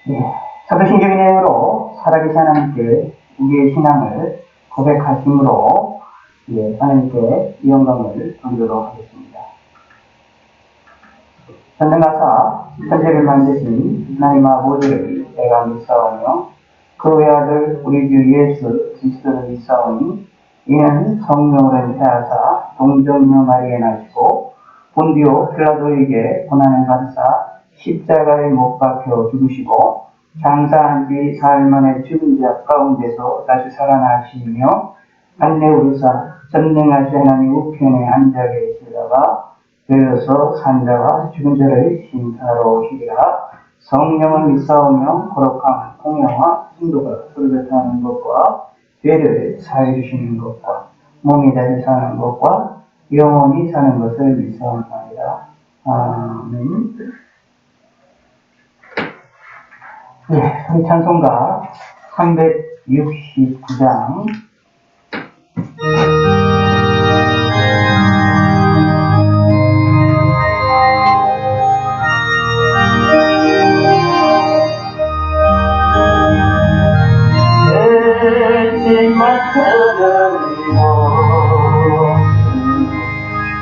예, 사도신경의 내용으로 살아계신 하나님께 우리의 신앙을 고백하심으로 하나님께 영광을 돌리도록 하겠습니다. 전능하사 천지를 만드신 하나님 아버지를 내가 믿사오며 그 외아들 우리 주 예수 그리스도를 믿사오니 이는 성령으로 잉태하사 동정녀 마리아에 나시고 본디오 필라도에게 고난을 받으사 십자가에 못 박혀 죽으시고 장사한 지 사흘 만에 죽은 자 가운데서 다시 살아나시며 안내 오르사 전능하신 하나님 우편에 앉아 계시다가 되어서 산자와 죽은 자를 심사하러 오시리라. 성령을 믿사오며 거룩한 공영과 순도가 소리를 타는 것과 죄를 사해 주시는 것과 몸이 다시 사는 것과 영원히 사는 것을 믿사옵나이다. 아멘. 우리 찬송가 369장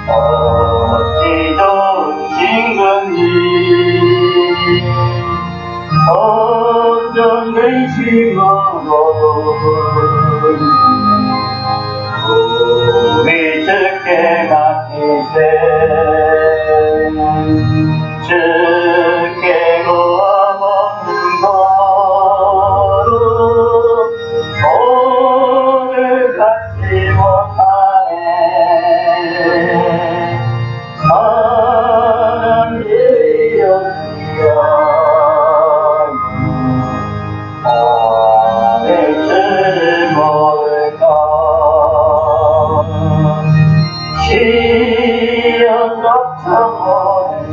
어찌 좋으신 건지 어떤 근심으로 우리 주께 맡기세 주께 구원없는 거로 오늘 갖지 못하네 사랑 일이었으여 시험 덮쳐보는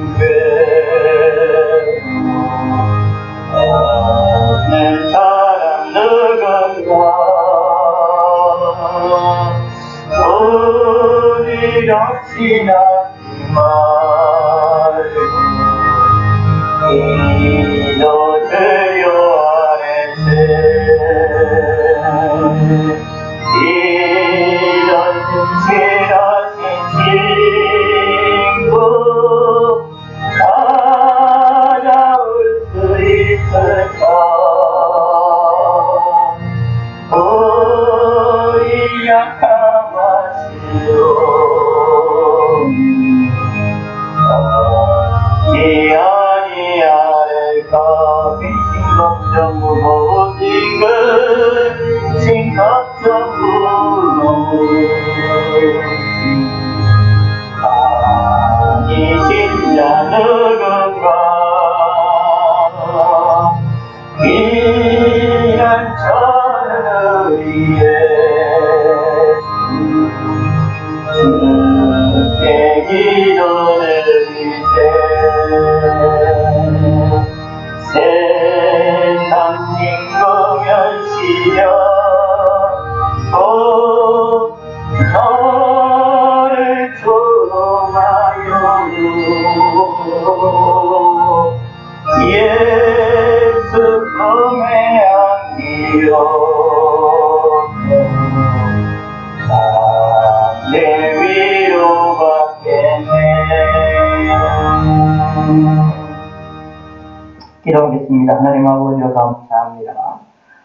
내 사랑 누군가 우리 없이 나지 말고 기도드려 아래세 이런 진실하신 친구 찾아올 수 있을까 우리 약함하시오 기한이 아를까 빈신 걱정 무거운 징글 진 걱정 아니 진짜 누군가 귀한 천의에 주께 기도드리세 세상 징거면 시련도 너를 조롱하여 예수 품에 안기어 내 위로받겠네. 기도하겠습니다. 하나님 아버지와 감사합니다.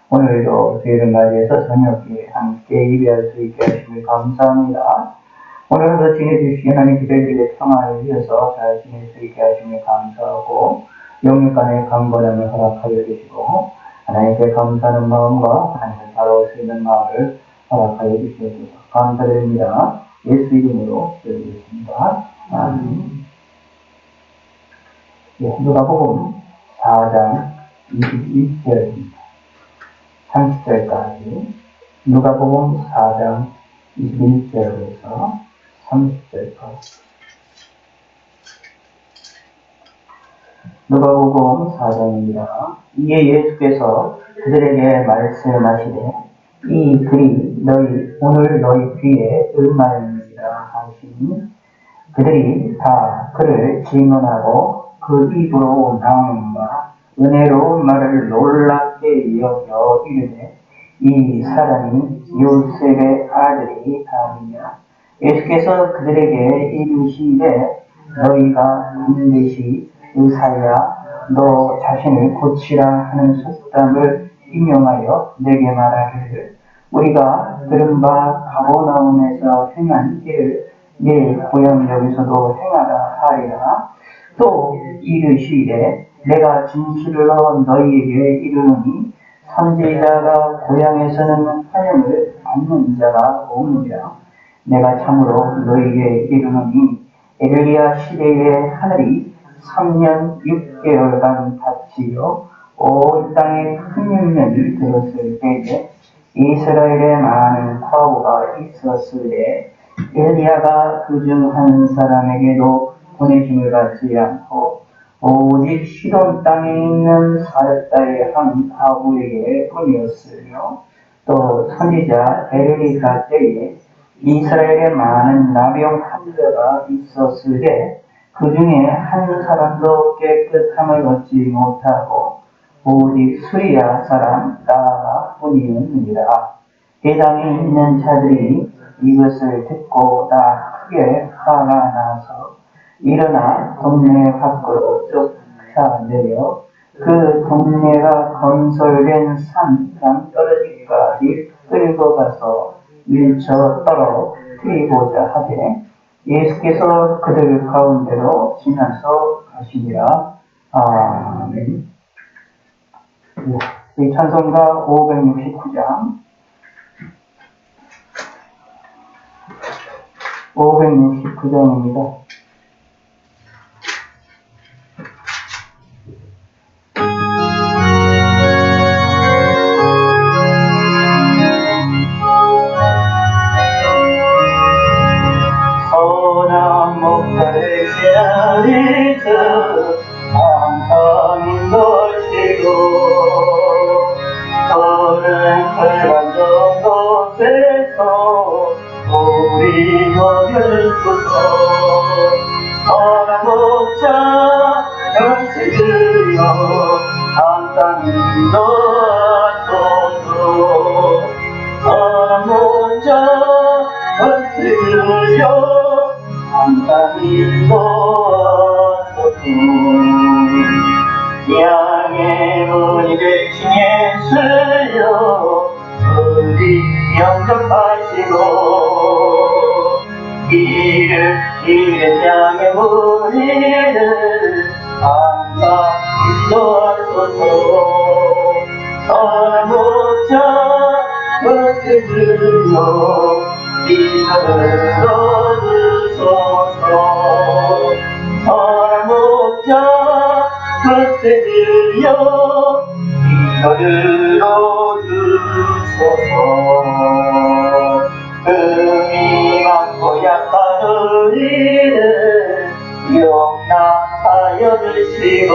오늘도 주일을 맞이해서 저녁에 함께 예배할 수 있게 하심을 감사합니다. 오늘도 지내주신 하나님 기도들의 평안을 위해서 잘 지낼 수 있게 하심을 감사하고 영육간의 강건함을 허락하여 주시고 하나님께 감사하는 마음과 하나님을 바라볼 수 있는 마음을 허락하여 주시옵소서. 감사드립니다. 예수 이름으로 기도드리겠습니다. 아멘. 누가복음 4장 21절입니다. 30절까지 누가복음 4장 21절에서 30절까지 누가복음 4장입니다. 이에 예수께서 그들에게 말씀하시되 이 글이 오늘 너희 귀에 응하였느니라 하시니 그들이 다 그를 질문하고 그 입으로 나오는 바 은혜로운 말을 놀랍게 여겨 이르되 이 사람이 요셉의 아들이 아니냐. 예수께서 그들에게 이르시되 너희가 반드시 의사야 너 자신을 고치라 하는 속담을 인용하여 내게 말하기를 우리가 들은 바 가버나움에서 행한 일을 네 고향 여기서도 행하라 하리라. 또 이르시되 내가 진실로 너희에게 이르노니 선지자가 고향에서는 환영을 받는 자가 없느니라. 내가 참으로 너희에게 이르노니 엘리야 시대에 하늘이 3년 6개월간 닫히어 온 땅에 큰 열매를 들었을 때에 이스라엘에 많은 과부가 있었으되 엘리야가 그중 한 사람에게도 보내심을 받지 않고 오직 시돈 땅에 있는 사렙다의 한 과부에게 뿐이었으며 또 선지자 엘리사 때에 이스라엘에 많은 나병 환자가 있었으되 그 중에 한 사람도 깨끗함을 얻지 못하고 오직 수리아 사람 나아가 뿐이었느니라. 대장에 있는 자들이 이것을 듣고 다 크게 화가 나서 일어나 동네 밖으로 쫓아내려 그 동네가 건설된 산간 떨어지기까지 끌고 가서 밀쳐 떨어뜨리고자 하되 예수께서 그들 가운데로 지나서 가시니라. 아멘. 이 찬송가 569장 569장입니다. 선한 목자의 시야리즈 항상 인도시고 그는 푸른 곳에서 우리 먹을소서 선한 목자 역시 주여 항상 인도하소서 선한 목자 주여 항상 인도하소서 양의 문이 되신 예수여 우리 영접하시고 길을 잃은 양의 문의를 항상 인도하소서 선한 목자 주여 이끌어 주소서 선한 목자 주여 이끌어 주소서 금이 많고 약한 우리를 용납하여 주시고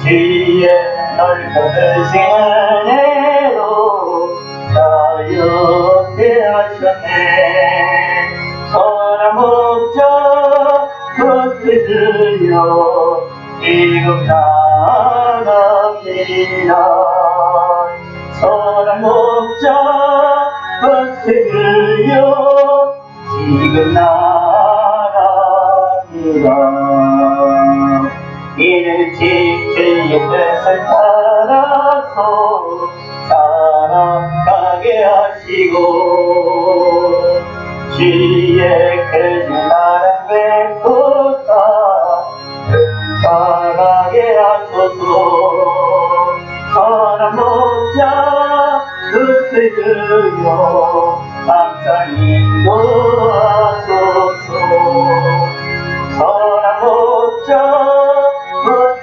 지혜 넓은 은혜로 자유케 하셨네 선한 목자 주여 지금 나갑니다 선한 목자 주여 지금 나갑니다 이를 지킬 뜻을 따라서 살아가게 하시고 지혜 크신 나라 베푸사 따라가게 하소서 선한 목자 주여 항상 인도하소서 선한 목자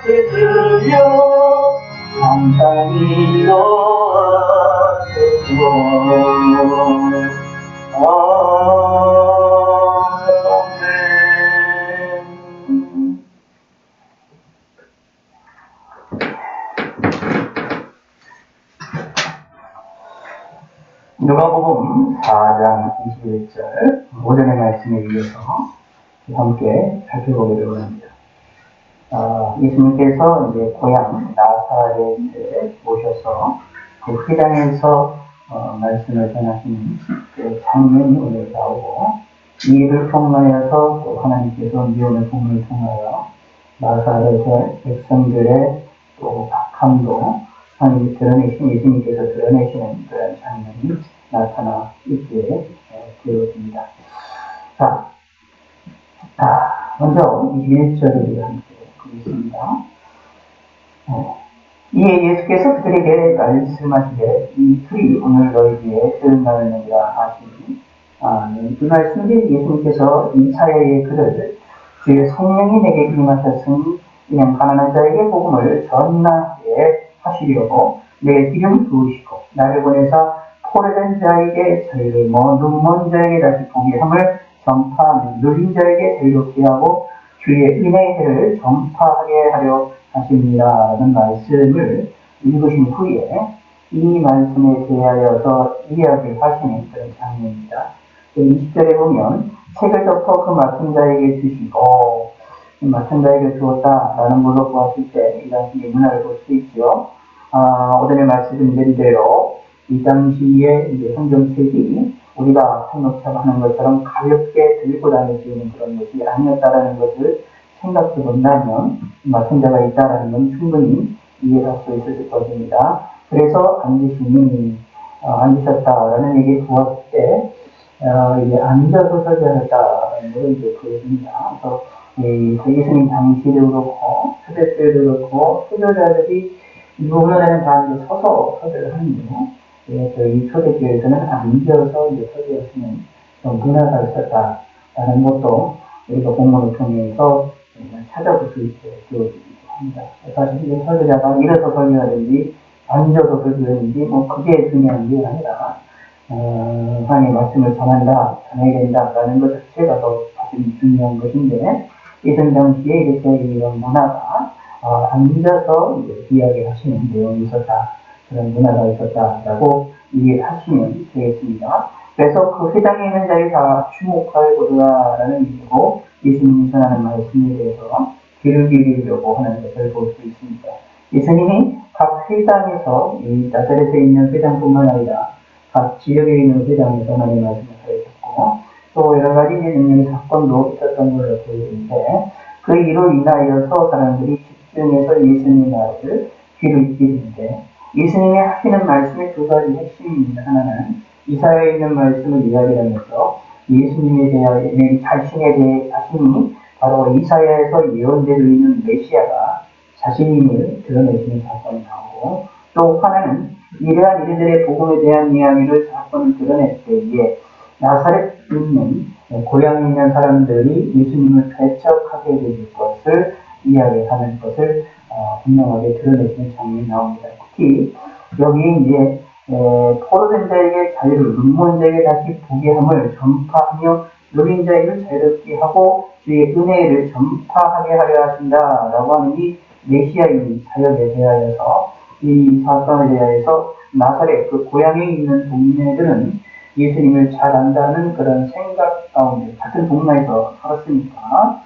주여 항상 아멘. 누가복음 4장 21절 오전의 말씀에 이어서 함께 살펴보기를 원합니다. 예수님께서 이제 고향 나사렛에 모셔서 그 회당에서 말씀을 전하시는 그 장면이 오늘 나오고, 이 일을 통하여서 또 하나님께서 미움의 공을 통하여 나사렛의 백성들의 또 박함도 하나님이 드러내신, 예수님께서 드러내시는 그런 장면이 나타나 있게 되어집니다. 자, 먼저 21절을 함께 보겠습니다. 이에 예수께서 그들에게 말씀하시되 이 풀이 오늘 너희에게 드러나느니라 하시니, 이 말씀이 예수님께서 이사야의 글을 주의 성령이 내게 임하셨으니 이는 가난한 자에게 복음을 전하게 하시려고 내게 기름 부으시고 나를 보내사 포로된 자에게 자유를, 눈먼 자에게 다시 보게 함을 전파하며 누린 자에게 자유롭게 하고 주의 은혜의 해를 전파하게 하려 하십니다라는 말씀을 읽으신 후에 이 말씀에 대하여서 이야기하시는 그런 장면입니다. 20절에 보면 책을 덮어 그 맡은 자에게 주시고, 맡은 자에게 주었다라는 걸로 보았을 때 이 당시의 문화를 볼 수 있죠. 오전에 말씀드린 대로 이 당시에 이제 성경책이 우리가 생각처럼 하는 것처럼 가볍게 들고 다닐 수 있는 그런 것이 아니었다라는 것을 생각해 본다면 맡은 자가 있다라는 건 충분히 이해할 수 있을 것입니다. 그래서 앉으셨다라는 얘기 보았을 때 이제 앉아서 설교했다라는 것을 이제 보여줍니다. 그래서 예수님 당시도 그렇고 초대 때도 그렇고 초대자들이 무문화는 다 이제 서서 설교를 하는데요. 저희 초대교회에서는 앉아서 이제 설교하시는 그런 문화가 있었다라는 것도 우리가 본문을 통해서 찾아볼 수 있게 되어지기도 합니다. 사실 이제 설교자가 일어서 설교하든지 앉아서 설교하든지 그게 중요한 게 아니라 하나님의 말씀을 전해야 된다라는 것 자체가 더 사실 중요한 것인데, 예전 당시에 이렇게 이런 문화가 앉아서 이야기하시는 내용이 있었다, 그런 문화가 있었다라고 이해하시면 되겠습니다. 그래서 그 회당에 있는 자들이 다 주목할 거다라는 의미로 예수님이 전하는 말씀에 대해서 귀를 기울이려고 하는 것을 볼 수 있습니다. 예수님이 각 회당에서, 이 나사렛에 있는 회당뿐만 아니라 각 지역에 있는 회당에서 하나님의 말씀을 하셨고, 또 여러 가지 능력의 사건도 있었던 걸로 보이는데, 그 이로 인하여서 사람들이 집중해서 예수님의 말을 귀를 기울이는데, 예수님이 하시는 말씀의 두 가지 핵심입니다. 하나는 이사야에 있는 말씀을 이야기하면서 예수님에 대하여 자신이 바로 이사야에서 예언되고 있는 메시아가 자신임을 드러내시는 사건이 나오고, 또 하나는 이러한 이들의 복음에 대한 이야기를 사건을 드러낼 때에 나사렛 있는 고향에 있는 사람들이 예수님을 배척하게 될 것을 이야기하는 것을 분명하게 드러내시는 장면이 나옵니다. 특히 여기 이제 포로된 자에게 자유를, 눈먼 자에게 다시 보게 함을 전파하며 누린 자에게 자유롭게 하고 주의 은혜를 전파하게 하려 하신다라고 하는 이 메시아의 사역에 대하여서, 이 사건에 대하여서 나사렛 그 고향에 있는 동네들은 예수님을 잘 안다는 그런 생각 가운데, 같은 동네에서 살았으니까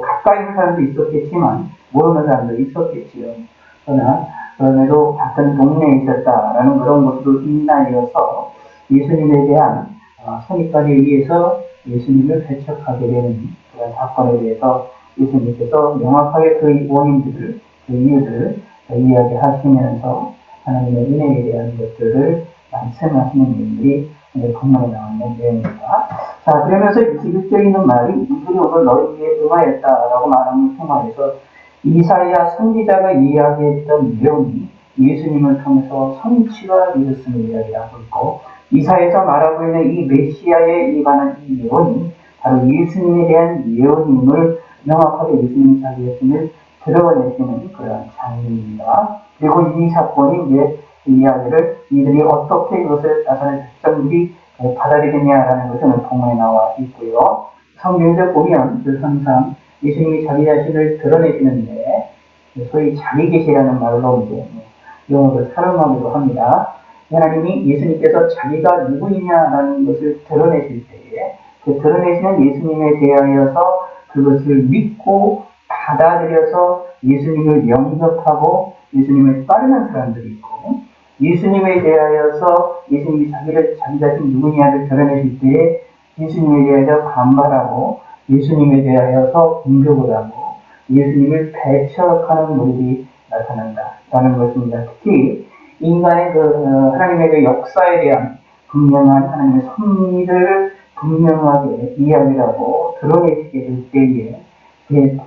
가까이 있는 사람도 있었겠지만 모르는 사람도 있었겠지요. 그러나 그럼에도 같은 동네에 있었다라는 그런 것으로 인하여서 예수님에 대한 선입관에 의해서 예수님을 배척하게 되는 그런 사건에 대해서 예수님께서 명확하게 그 원인들을, 그 이유들을 이야기하시면서 하나님의 은혜에 대한 것들을 말씀하시는 내용들이 본문에 나오는 내용입니다. 자, 그러면서 21절에 있는 말이 이들이 오늘 너희에게 응하였다라고 말함을 통하여서 이사야 선지자가 이야기했던 내용이 예수님을 통해서 성취가 되었음을 이야기하고 있고, 이사야에서 말하고 있는 이 메시아에 관한 이 예언이 바로 예수님에 대한 예언임을 명확하게 예수님이 자기의 드러내시는 그런 장면입니다. 그리고 이 사건이 이제 이야기를 이들이 어떻게 그것을 나타낸 백성들이 받아들이느냐라는 것은 본문에 나와 있고요. 성경에서 보면 항상 예수님이 자기 자신을 드러내시는데, 소위 자기 계시라는 말로 이제 용어를 사용하기도 합니다. 하나님이 예수님께서 자기가 누구이냐라는 것을 드러내실 때에 그 드러내시는 예수님에 대하여서 그것을 믿고 받아들여서 예수님을 영접하고 예수님을 따르는 사람들이 있고, 예수님에 대하여서 예수님이 자기 자신 누구냐를 드러내실 때에 예수님에 대하여 반발하고 예수님에 대하여서 공격을 하고 예수님을 배척하는 모습이 나타난다라는 것입니다. 특히 인간의 하나님의 그 역사에 대한 분명한 하나님의 섭리를 분명하게 이야기하고 드러내시게 될 때에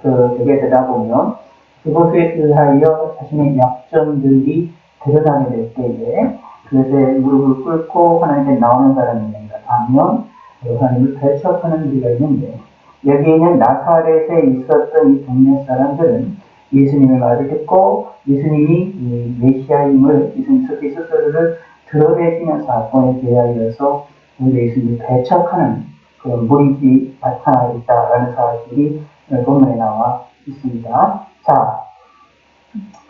그게 되다 보면 그것에 의하여 자신의 약점들이 드러나게 될 때에 그것에 무릎을 꿇고 하나님께 나오는 사람이 있는가 하면 하나님을 배척하는 우리가 있는데, 여기에는 나사렛에 있었던 이 동네 사람들은 예수님의 말을 듣고 예수님이 이 메시아임을, 예수님 스스로를 드러내시는 사건에 대하여서 예수님을 배척하는 그런 몰입이 나타나 있다라는 사실이 본문에 나와 있습니다. 자,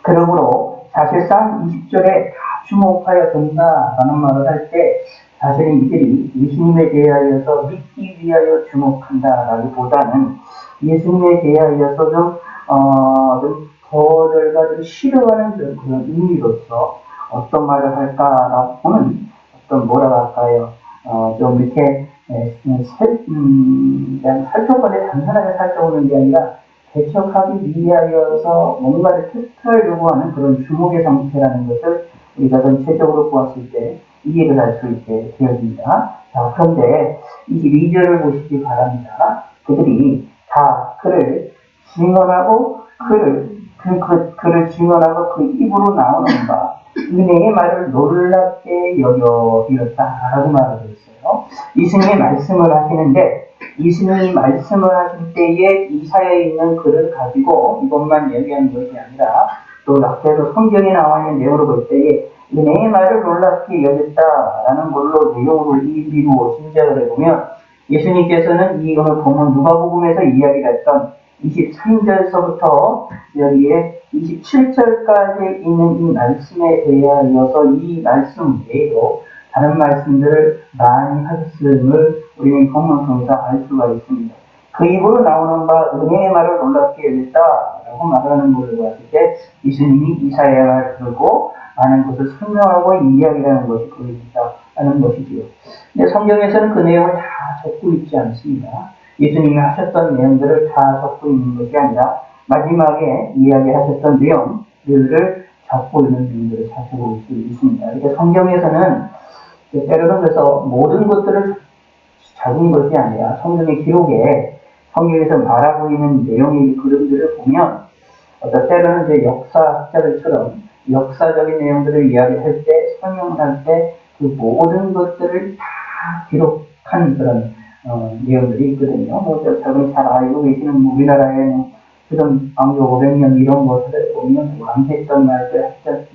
그러므로 사실상 20절에 다 주목하여 된다라는 말을 할 때 사실은 이들이 예수님에 대하여서 믿기 위하여 주목한다라기보다는 예수님에 대하여서 좀 더들과 좀 싫어하는 그런 의미로서 어떤 말을 할까라고는 뭐라고 할까요? 좀 이렇게 그냥 살펴보는데 단순하게 살펴보는 게 아니라 배척하기 위하여서 뭔가를 테스트하려고 하는 그런 주목의 상태라는 것을 우리가 전체적으로 보았을 때 이해를 할 수 있게 되어집니다. 자, 그런데 22절을 보시기 바랍니다. 그들이 다 그를 증언하고 그를 증언하고 그 입으로 나오는 바 은혜의 말을 놀랍게 여겨비었다라고 말을 했어요. 예수님이 말씀을 하시는데 예수님이 말씀을 하실 때에 이사야에 있는 글을 가지고 이것만 얘기하는 것이 아니라 또 앞에서 성경에 나와 있는 내용으로 볼 때에 은혜의 말을 놀랍게 여겼다라는 걸로 내용으로 이루어 짐작을 해보면 예수님께서는 이 오늘 보면 누가복음에서 이야기를 했던 23절서부터 여기에 27절까지 있는 이 말씀에 대하여서 이 말씀 외에도 다른 말씀들을 많이 하셨음을 우리는 본문 통해서 알 수가 있습니다. 그 입으로 나오는 바 은혜의 말을 놀랍게 여겼다라고 말하는 것을 봤을 때 예수님이 이사야를 들고 많은 것을 설명하고 이야기하는 것이 보여진다는 것이지요. 근데 성경에서는 그 내용을 다 적고 있지 않습니다. 예수님이 하셨던 내용들을 다 적고 있는 것이 아니라 마지막에 이야기하셨던 내용들을 적고 있는 내용들을 살펴볼 수 있습니다. 그러니까 성경에서는 때로는 그래서 모든 것들을 적은 것이 아니라 성경의 기록에 성경에서 말하고 있는 내용의 그림들을 보면 어떤 때로는 이제 역사학자들처럼 역사적인 내용들을 이야기할 때 설명할 때 그 모든 것들을 다 기록한 그런 내용들이 있거든요. 여러분 잘 알고 계시는 우리나라의 그런 왕조 500년 이런 것들을 보면 왕했던 말들, 했던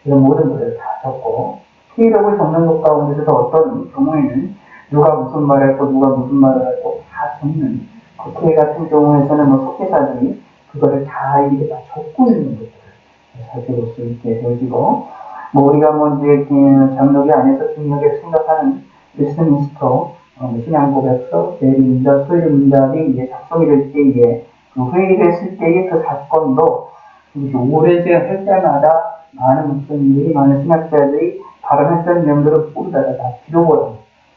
이런 모든 것들을 다 적고 기록을 적는 것 가운데서도 어떤 경우에는 누가 무슨 말을 했고 누가 무슨 말을 했고 다 적는 국회 같은 경우에서는 속회사들이 그거를 다 이렇게 다 적고 있는 것들을 살펴볼 수 있게 되어지고 우리가 이제 장로교 안에서 중요하게 생각하는 웨스트민스터 신앙 고백서, 대리문답, 소유문답이 이제 작성이 될 때에 그 회의를 했을 때의 그 사건도 오래전 할 때마다 많은 목사님들이 많은 신학자들이 발언했던 내용들을 모두 다 기록을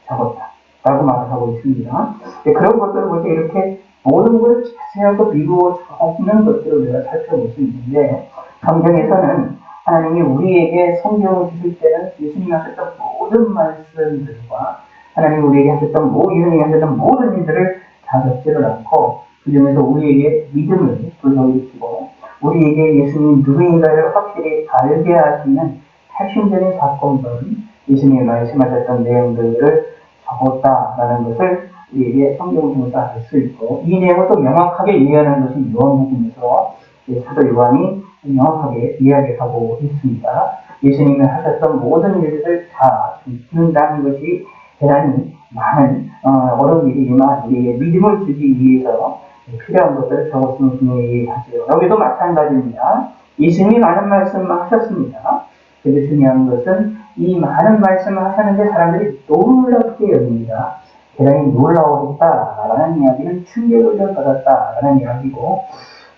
적었다라고 말을 하고 있습니다. 그런 것들을 볼 때 이렇게 모든 것을 자세하고 미루어 적는 것들을 우리가 살펴볼 수 있는데 성경에서는 하나님이 우리에게 성경을 주실 때는 예수님이 하셨던 모든 말씀들과 하나님이 우리에게 하셨던 예수님이 하셨던 모든 일들을 다 적지를 않고 그 중에서 우리에게 믿음을 불러일으키고 우리에게 예수님이 누구인가를 확실히 알게 하시는 핵심적인 사건들은 예수님이 말씀하셨던 내용들을 적었다라는 것을 우리에게 성경을 통해서 알 수 있고 이 내용을 또 명확하게 이해하는 것이 요한복음에서 사도 요한이 명확하게 이야기하고 있습니다. 예수님이 하셨던 모든 일들을 다 듣는다는 것이 대단히 많은 어려운 일이지만 우리에게 믿음을 주기 위해서 필요한 것들을 적었음을 분명히 하죠. 여기도 마찬가지입니다. 예수님이 많은 말씀을 하셨습니다. 그런데 중요한 것은 이 많은 말씀을 하셨는데 사람들이 놀랍게 여깁니다. 대단히 놀라워했다라는 이야기는 충격을 받았다라는 이야기고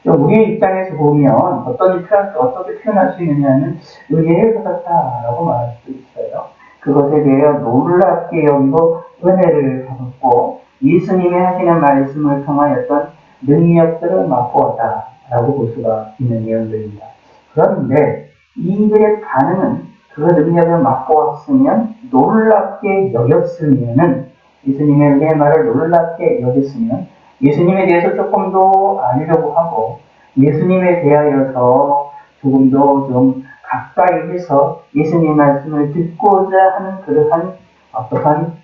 좀 우리의 입장에서 보면 어떻게 표현할 수 있느냐는 은혜를 받았다라고 말할 수 있어요. 그것에 대해 놀랍게 여기고 은혜를 받았고 예수님이 하시는 말씀을 통하였던 능력들을 맛보았다라고 볼 수가 있는 내용들입니다. 그런데 이들의 반응은 그 능력을 맛보았으면 놀랍게 여겼으면은 예수님의 은혜의 말을 놀랍게 여겼으면 예수님에 대해서 조금 더 알려고 하고 예수님에 대하여서 조금 더 좀 가까이 해서 예수님 말씀을 듣고자 하는 그러한 어떠한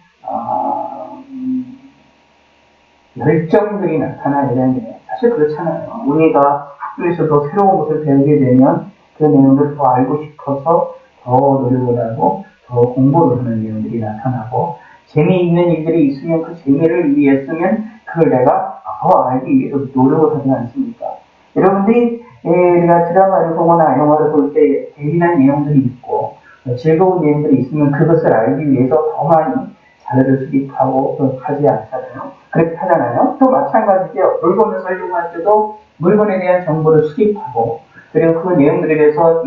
열정들이 나타나야 되는데 사실 그렇잖아요. 우리가 학교에서도 새로운 것을 배우게 되면 그 내용들을 더 알고 싶어서 더 노력을 하고 더 공부를 하는 내용들이 나타나고 재미있는 일들이 있으면 그 재미를 위해서면 그걸 내가 더 알기 위해서 노력을 하지 않습니까? 여러분들이 우리가 드라마를 보거나 영화를 볼 때 재미난 내용들이 있고 즐거운 내용들이 있으면 그것을 알기 위해서 더 많이 자료를 수집하고 하지 않잖아요. 그렇게 하잖아요. 또 마찬가지죠. 물건을 설명할 때도 물건에 대한 정보를 수집하고 그리고 그 내용들에 대해서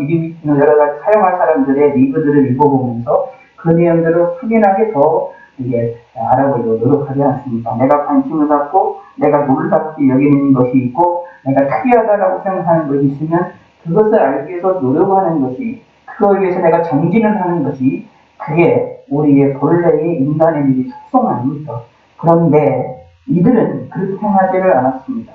여러 가지 사용할 사람들의 리뷰들을 읽어보면서 그 내용들을 확인하게 더 이게 알아보려고 노력하지 않습니까? 내가 관심을 갖고 내가 놀랍게 여기는 것이 있고 내가 특이하다라고 생각하는 것이 있으면 그것을 알기 위해서 노력하는 것이 그걸 위해서 내가 정진을 하는 것이 그게 우리의 본래의 인간의 속성 아닙니까? 그런데 이들은 그렇게 하지를 않았습니다.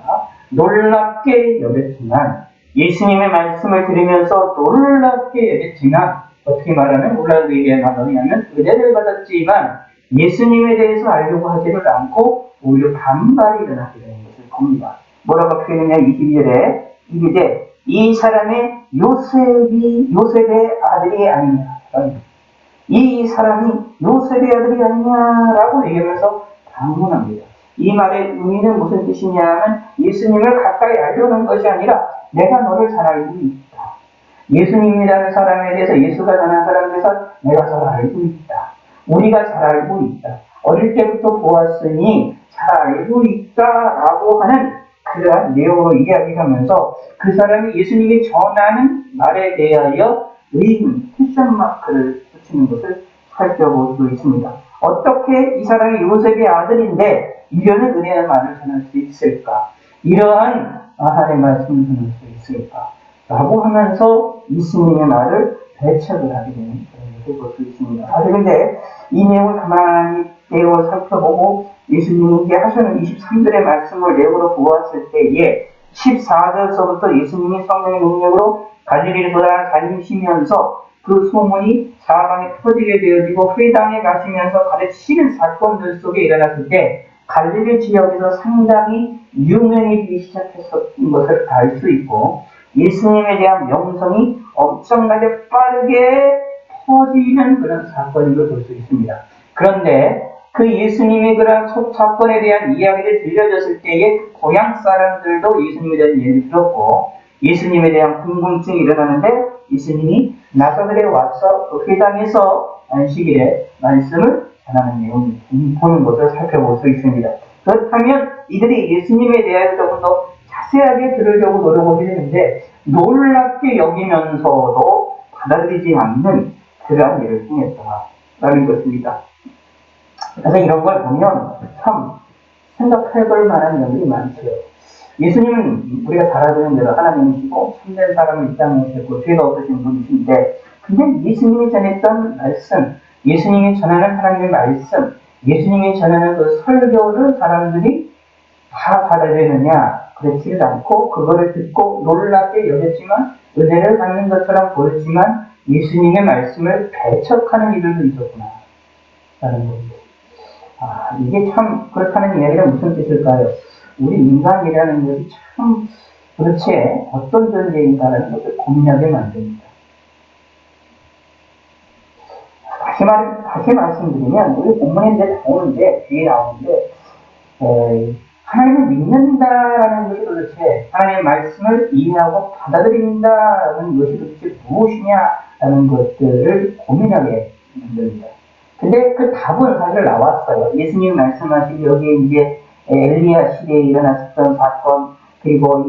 놀랍게 여겼지만 예수님의 말씀을 들으면서 놀랍게 여겼지만 어떻게 말하면 놀랍게 말하냐면 은혜를 받았지만 예수님에 대해서 알려고 하지를 않고 오히려 반발이 일어나게 되는 것을 봅니다. 뭐라고 표현했냐 22절에 이르되 이 사람의 요셉의 아들이 아니냐 이 사람이 요셉의 아들이 아니냐라고 얘기하면서 반문합니다. 이 말의 의미는 무슨 뜻이냐면 예수님을 가까이 알려는 것이 아니라 내가 너를 잘 알고 있다. 예수님이라는 사람에 대해서 예수가 전한 사람에 대해서 내가 잘 알고 있다. 우리가 잘 알고 있다. 어릴 때부터 보았으니 잘 알고 있다라고 하는 그러한 내용으로 이야기하면서 그 사람이 예수님이 전하는 말에 대하여 의문, 퀘션 마크를 붙이는 것을 살펴볼 수 있습니다. 어떻게 이 사람이 요셉의 아들인데 이러는 은혜의 말을 전할 수 있을까? 이러한 하나님의 말씀을 전할 수 있을까? 라고 하면서 예수님의 말을 배척을 하게 되는 그런 것을 볼 수 있습니다. 그런데 이 내용을 가만히 내용을 살펴보고 예수님이 이제 하시는 23절의 말씀을 내용으로 보았을 때에 14절서부터 예수님이 성령의 능력으로 갈릴리를 돌아다니시면서 그 소문이 사방에 퍼지게 되어지고 회당에 가시면서 가르치시는 사건들 속에 일어났을 때 갈릴리 지역에서 상당히 유명해지기 시작했었던 것을 알 수 있고 예수님에 대한 명성이 엄청나게 빠르게 퍼지는 그런 사건임을 볼 수 있습니다. 그런데 그 예수님의 그런 사건에 대한 이야기를 들려줬을 때에 고향 사람들도 예수님에 대한 이야기를 들었고 예수님에 대한 궁금증이 일어나는데 예수님이 나사렛에 와서 그 회당에서 안식일에 말씀을 전하는 내용을 보는 것을 살펴볼 수 있습니다. 그렇다면 이들이 예수님에 대하여 조금 더 자세하게 들으려고 노력을 했는데 놀랍게 여기면서도 받아들이지 않는 그러한 일을 행했다라는 것입니다. 그래서 이런 걸 보면 참 생각해 볼 만한 점들이 많죠. 예수님은 우리가 잘 알고 대로 하나님이시고 참된 사람을 이 땅에 오셨고 죄가 없으신 분이신데 근데 예수님이 전했던 말씀, 예수님이 전하는 하나님의 말씀, 예수님이 전하는 그 설교를 사람들이 다 받아들이느냐? 그렇지를 않고 그거를 듣고 놀랍게 여겼지만 은혜를 받는 것처럼 보였지만 예수님의 말씀을 배척하는 이들도 있었구나 라는 겁니다. 이게 참 그렇다는 이야기는 무슨 뜻일까요? 우리 인간이라는 것이 참 도대체 어떤 존재인가라는 것을 고민하게 만듭니다. 다시 말씀드리면 우리 본문에 이제 나오는데 뒤에 나오는데 하나님을 믿는다라는 것이 도대체 하나님의 말씀을 이해하고 받아들인다라는 것이 도대체 무엇이냐라는 것들을 고민하게 만듭니다. 근데 그 답은 사실 나왔어요. 예수님 말씀하신 여기에 이제 엘리야 시대에 일어났었던 사건, 그리고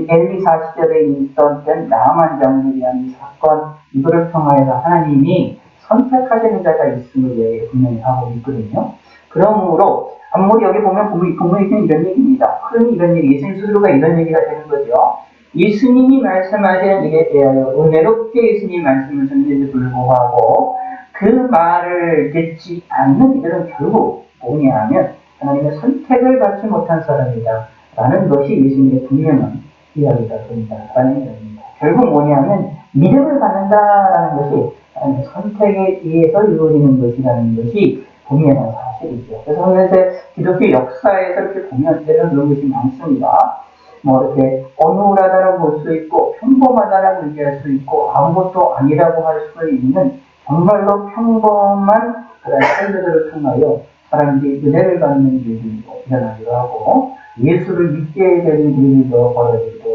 엘리사 시절에 있었던 나만 장군에 대한 이 사건, 이거를 통하여서 하나님이 선택하시는 자가 있음을 분명히 하고 있거든요. 그러므로 아무리 여기 보면 본문에 이런 얘기입니다. 흔히 이런 얘기, 예수님 스스로가 이런 얘기가 되는 거죠. 예수님이 말씀하시는 일에 대하여 은혜롭게 예수님이 말씀을 전했는데도 불구하고 그 말을 듣지 않는 이들은 결국 뭐냐 하면 하나님의 선택을 받지 못한 사람이다 라는 것이 예수님의 분명한 이야기가 됩니다 라는 이야기입니다. 결국 뭐냐 하면 믿음을 받는다라는 것이 하나님의 선택에 의해서 이루어지는 것이라는 것이 분명한 사실이죠. 그래서 현재 기독교 역사에서 이렇게 보면 때는 그런 것이 많습니다. 뭐 이렇게 어눌하다라고 볼 수 있고 평범하다라고 얘기할 수 있고 아무것도 아니라고 할 수 있는 정말로 평범한 그런 삶들을 통하여 사람들이 은혜를 받는 일이 일어나기도 하고 예수를 믿게 되는 일도 벌어지기도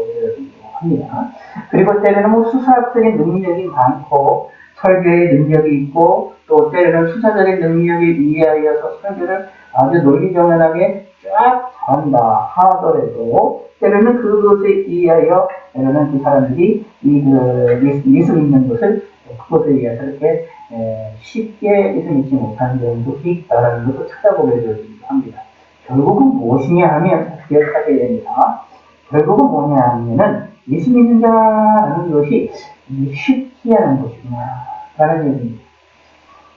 합니다. 그리고 때로는 뭐 수사학적인 능력이 많고 설교의 능력이 있고 또 때로는 수사적인 능력에 의하여서 설교를 아주 논리정연하게 쫙 잘한다 하더라도 때로는 그것에 의하여 때로는 그 사람들이 예수 믿는 것을 그것에 의해서 이렇게 쉽게 예수 믿지 못하는 경우도 있다라는 것을 찾아보게 되어지기도 합니다. 결국은 무엇이냐 하면 기억하셔야 됩니다. 결국은 뭐냐 하면은 예수 믿는 자라는 것이 쉽지 않은 것이구나 라는 얘기입니다.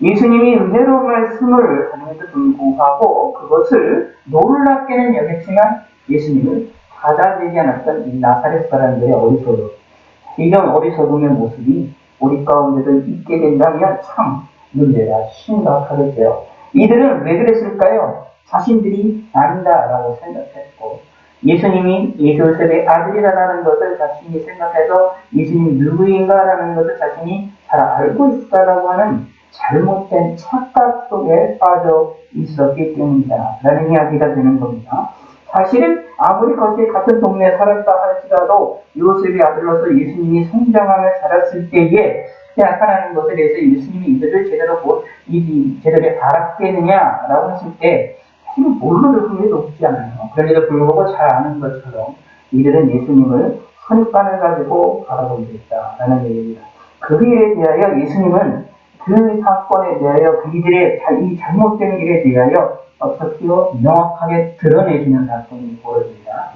예수님이 은혜로운 말씀을 하는데도 불구하고 그것을 놀랍게는 여겼지만 예수님을 받아들이지 않았던 이 나사렛 사람들의 어리석음, 이런 어리석음의 모습이 우리 가운데도 있게 된다면 참 문제가 심각하겠죠. 이들은 왜 그랬을까요? 자신들이 안다라고 생각했고 예수님이 요셉의 아들이라는 것을 자신이 생각해서 예수님이 누구인가라는 것을 자신이 잘 알고 있다라고 하는 잘못된 착각 속에 빠져 있었기 때문이다 라는 이야기가 되는 겁니다. 사실은 아무리 거기에 같은 동네에 살았다 할지라도 요셉의 아들로서 예수님이 성장하며 자랐을 때에 나타나는 것에 대해서 예수님이 이들을 제대로 알았겠느냐라고 했을 때 사실은 모르는 흥미도 없지 않아요. 그런데도 불구하고 잘 아는 것처럼 이들은 예수님을 선입관을 가지고 바라보게 됐다라는 얘기입니다. 그 일에 대하여 예수님은 그 사건에 대하여 그들의 이 잘못된 일에 대하여 어떻게요? 명확하게 드러내시는 사건이 벌어집니다.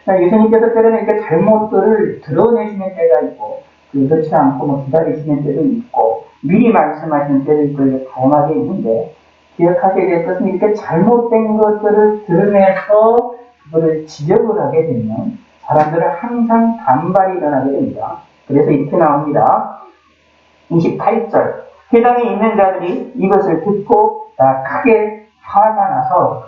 예수님께서 때로는 이렇게 잘못들을 드러내시는 때가 있고 그렇지 않고 기다리시는 때도 있고 미리 말씀하시는 때도 있고 다양하게 있는데 기억하셔야 될 것은 이렇게 잘못된 것들을 드러내서 그거를 지적을 하게 되면 사람들은 항상 반발이 일어나게 됩니다. 그래서 이렇게 나옵니다. 28절 회당에 있는 자들이 이것을 듣고 크게 화가 나서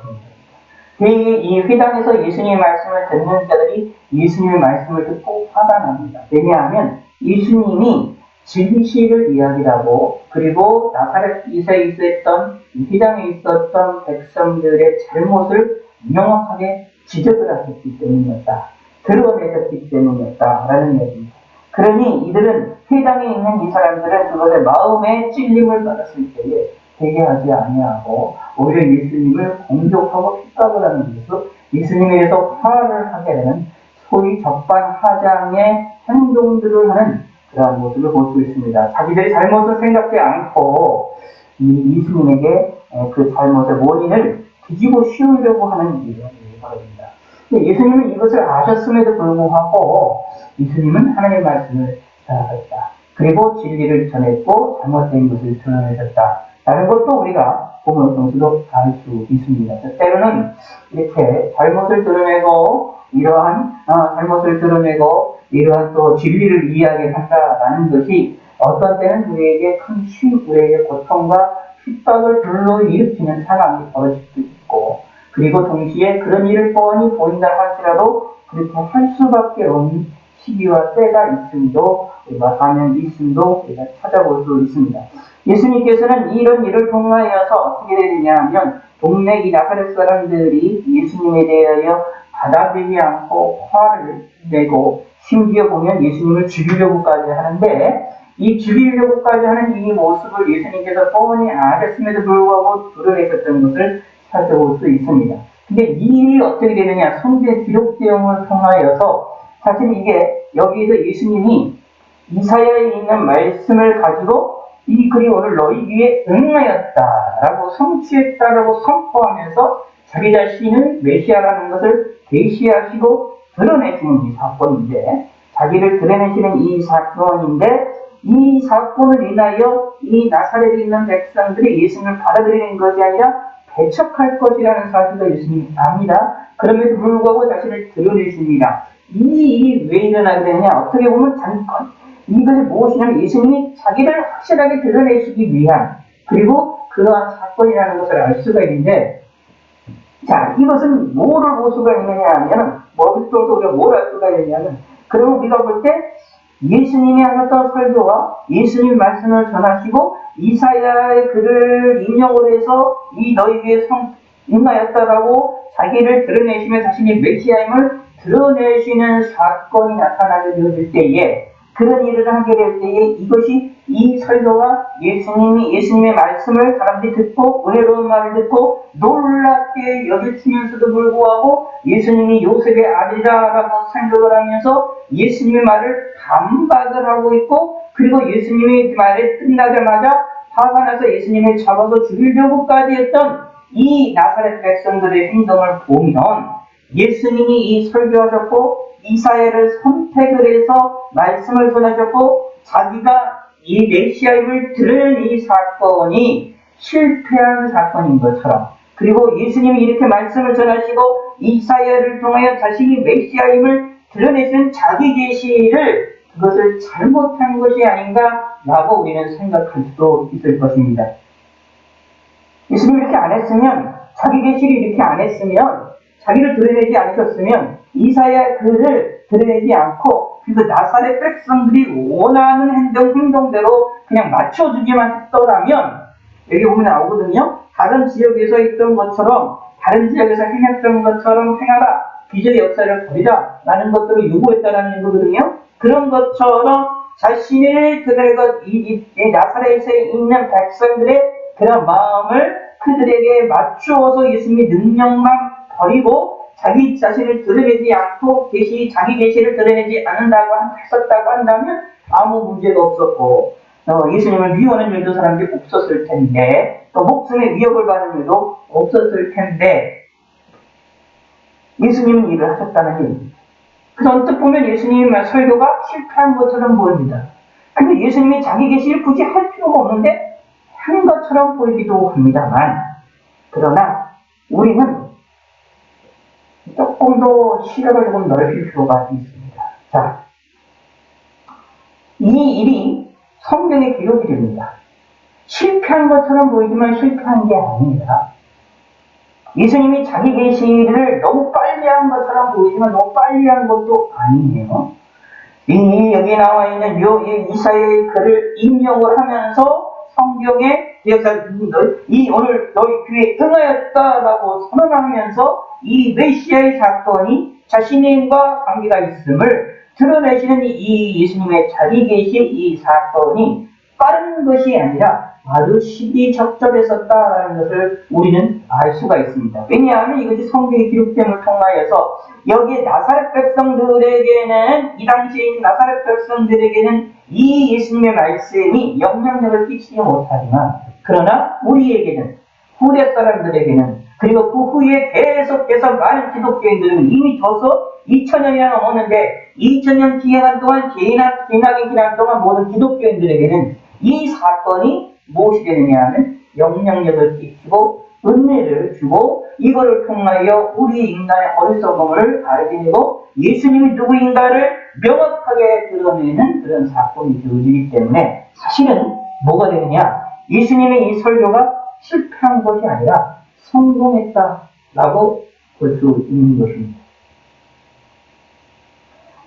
이 회당에서 예수님의 말씀을 듣는 자들이 예수님의 말씀을 듣고 화가 납니다. 왜냐하면 예수님이 진실을 이야기하고 그리고 나사렛에서 있었던 회당에 있었던 백성들의 잘못을 명확하게 지적을 하셨기 때문이었다. 드러내셨기 때문이었다라는 얘기입니다. 그러니 이들은 회당에 있는 이 사람들은 그것의 마음에 찔림을 받았을 때에 회개하지 아니하고 오히려 예수님을 공격하고 핍박을 하는 것으로 예수님에 대해서 화를 하게 되는 소위 적반하장의 행동들을 하는 그런 모습을 볼 수 있습니다. 자기들의 잘못을 생각지 않고 예수님에게 그 잘못의 원인을 뒤집어 씌우려고 하는 일이 벌어집니다. 예수님은 이것을 아셨음에도 불구하고 예수님은 하나님의 말씀을 따라갔다. 그리고 진리를 전했고 잘못된 것을 드러내셨다. 라는 것도 우리가 본문을 통해서도 알 수 있습니다. 때로는 이렇게 잘못을 드러내고 이러한 또 진리를 이야기한다라는 것이 어떤 때는 우리에게 우리에게 고통과 핍박을 불러일으키는 상황이 벌어질 수도 있고 그리고 동시에 그런 일을 뻔히 보인다 할지라도 그렇게 할 수밖에 없는 시기와 때가 있음도 우리가 가면 있음도 우리가 찾아볼 수 있습니다. 예수님께서는 이런 일을 통하여서 어떻게 되느냐 하면 동네 이 나사렛 사람들이 예수님에 대하여 받아들이지 않고 화를 내고 심지어 보면 예수님을 죽이려고까지 하는데 이 죽이려고까지 하는 이 모습을 예수님께서 뻔히 아셨음에도 불구하고 드러내셨던 것을 살펴볼 수 있습니다. 근데 이 일이 어떻게 되느냐? 성경의 기록대용을 통하여서 사실 이게 여기에서 예수님이 이사야에 있는 말씀을 가지고 이 글이 오늘 너희 귀에 응하였다라고 성취했다라고 선포하면서 자기 자신은 메시아라는 것을 계시하시고 드러내시는 이 사건인데, 자기를 드러내시는 이 사건인데, 이 사건을 인하여 이 나사렛에 있는 백성들이 예수님을 받아들이는 것이 아니라 배척할 것이라는 사실을 예수님이 압니다. 그럼에도 불구하고 자신을 드러내십니다. 이 일이 왜 일어나게 되느냐? 어떻게 보면 잠깐 이것이 무엇이냐면 예수님이 자기를 확실하게 드러내시기 위한, 그리고 그러한 사건이라는 것을 알 수가 있는데, 자, 이것은 뭐를 볼 수가 있느냐 하면, 머릿속으로 우리가 뭘 알 수가 있느냐면, 그러면 우리가 볼 때 예수님이 하셨던 설교와 예수님 말씀을 전하시고 이사야의 글을 인용을 해서 이 너희 위에 임하였다라고 자기를 드러내시며 자신이 메시아임을 드러내시는 사건이 나타나게 되어질 때에, 그런 일을 하게 될 때에 이것이 이 설교가 예수님의 말씀을 사람들이 듣고 은혜로운 말을 듣고 놀랍게 여기치면서도 불구하고 예수님이 요셉의 아들이라고 생각을 하면서 예수님의 말을 반박을 하고 있고, 그리고 예수님의 말이 끝나자마자 화가 나서 예수님을 잡아서 죽이려고까지 했던 이 나사렛 백성들의 행동을 보면, 예수님이 이 설교하셨고 이사야를 선택을 해서 말씀을 전하셨고 자기가 이 메시아임을 드러낸 이 사건이 실패한 사건인 것처럼, 그리고 예수님이 이렇게 말씀을 전하시고 이사야를 통하여 자신이 메시아임을 드러내신 자기 계시를, 그것을 잘못한 것이 아닌가라고 우리는 생각할 수도 있을 것입니다. 예수님이 이렇게 안 했으면, 자기 계시를 이렇게 안 했으면, 자기를 드러내지 않으셨으면 이사야 글을 드러내지 않고 그 나사렛 백성들이 원하는 행동대로 그냥 맞춰주기만 했더라면, 여기 보면 나오거든요. 다른 지역에서 있던 것처럼, 다른 지역에서 행했던 것처럼 행하라, 기적의 역사를 버리라 라는 것들을 요구했다는 거거든요. 그런 것처럼 자신을 이 나사렛에 있는 백성들의 그런 마음을 그들에게 맞추어서 예수님의 능력만 버리고 자기 자신을 드러내지 않고 자기 계시를 드러내지 않는다고 했었다고 한다면 아무 문제가 없었고, 예수님을 미워하는 일도 사람들이 없었을 텐데, 또 목숨의 위협을 받는 일도 없었을 텐데, 예수님은 일을 하셨다는 얘기입니다. 그래서 언뜻 보면 예수님의 설교가 실패한 것처럼 보입니다. 근데 예수님이 자기 계시를 굳이 할 필요가 없는데 한 것처럼 보이기도 합니다만, 그러나 우리는 조금 더 시각을 조금 넓힐 필요가 있습니다. 자, 이 일이 성경에 기록이 됩니다. 실패한 것처럼 보이지만 실패한 게 아닙니다. 예수님이 자기 계시를 너무 빨리 한 것처럼 보이지만 너무 빨리 한 것도 아니에요. 여기 나와 있는 이사야의 글을 인용을 하면서 성경에 오늘 너희 귀에 응하였다라고 선언하면서 이 메시아의 사건이 자신과 관계가 있음을 드러내시는 이 예수님의 자기 계시 이 사건이 빠른 것이 아니라 아주 시기적절했었다라는 것을 우리는 알 수가 있습니다. 왜냐하면 이것이 성경의 기록됨을 통하여서 여기에 나사렛 백성들에게는, 이 당시에 있는 나사렛 백성들에게는 이 예수님의 말씀이 영향력을 끼치지 못하지만, 그러나 우리에게는, 후대 사람들에게는, 그리고 그 후에 계속해서 많은 기독교인들은 이미 줘서 2000년이나 넘었는데 2000년 기간 동안 지나긴 기간 동안 모든 기독교인들에게는 이 사건이 무엇이 되느냐 하면 영향력을 끼치고 은혜를 주고, 이거를 통하여 우리 인간의 어리석음을 알게 되고 예수님이 누구인가를 명확하게 드러내는 그런 사건이 되어지기 때문에, 사실은 뭐가 되느냐, 예수님의 이 설교가 실패한 것이 아니라 성공했다라고 볼 수 있는 것입니다.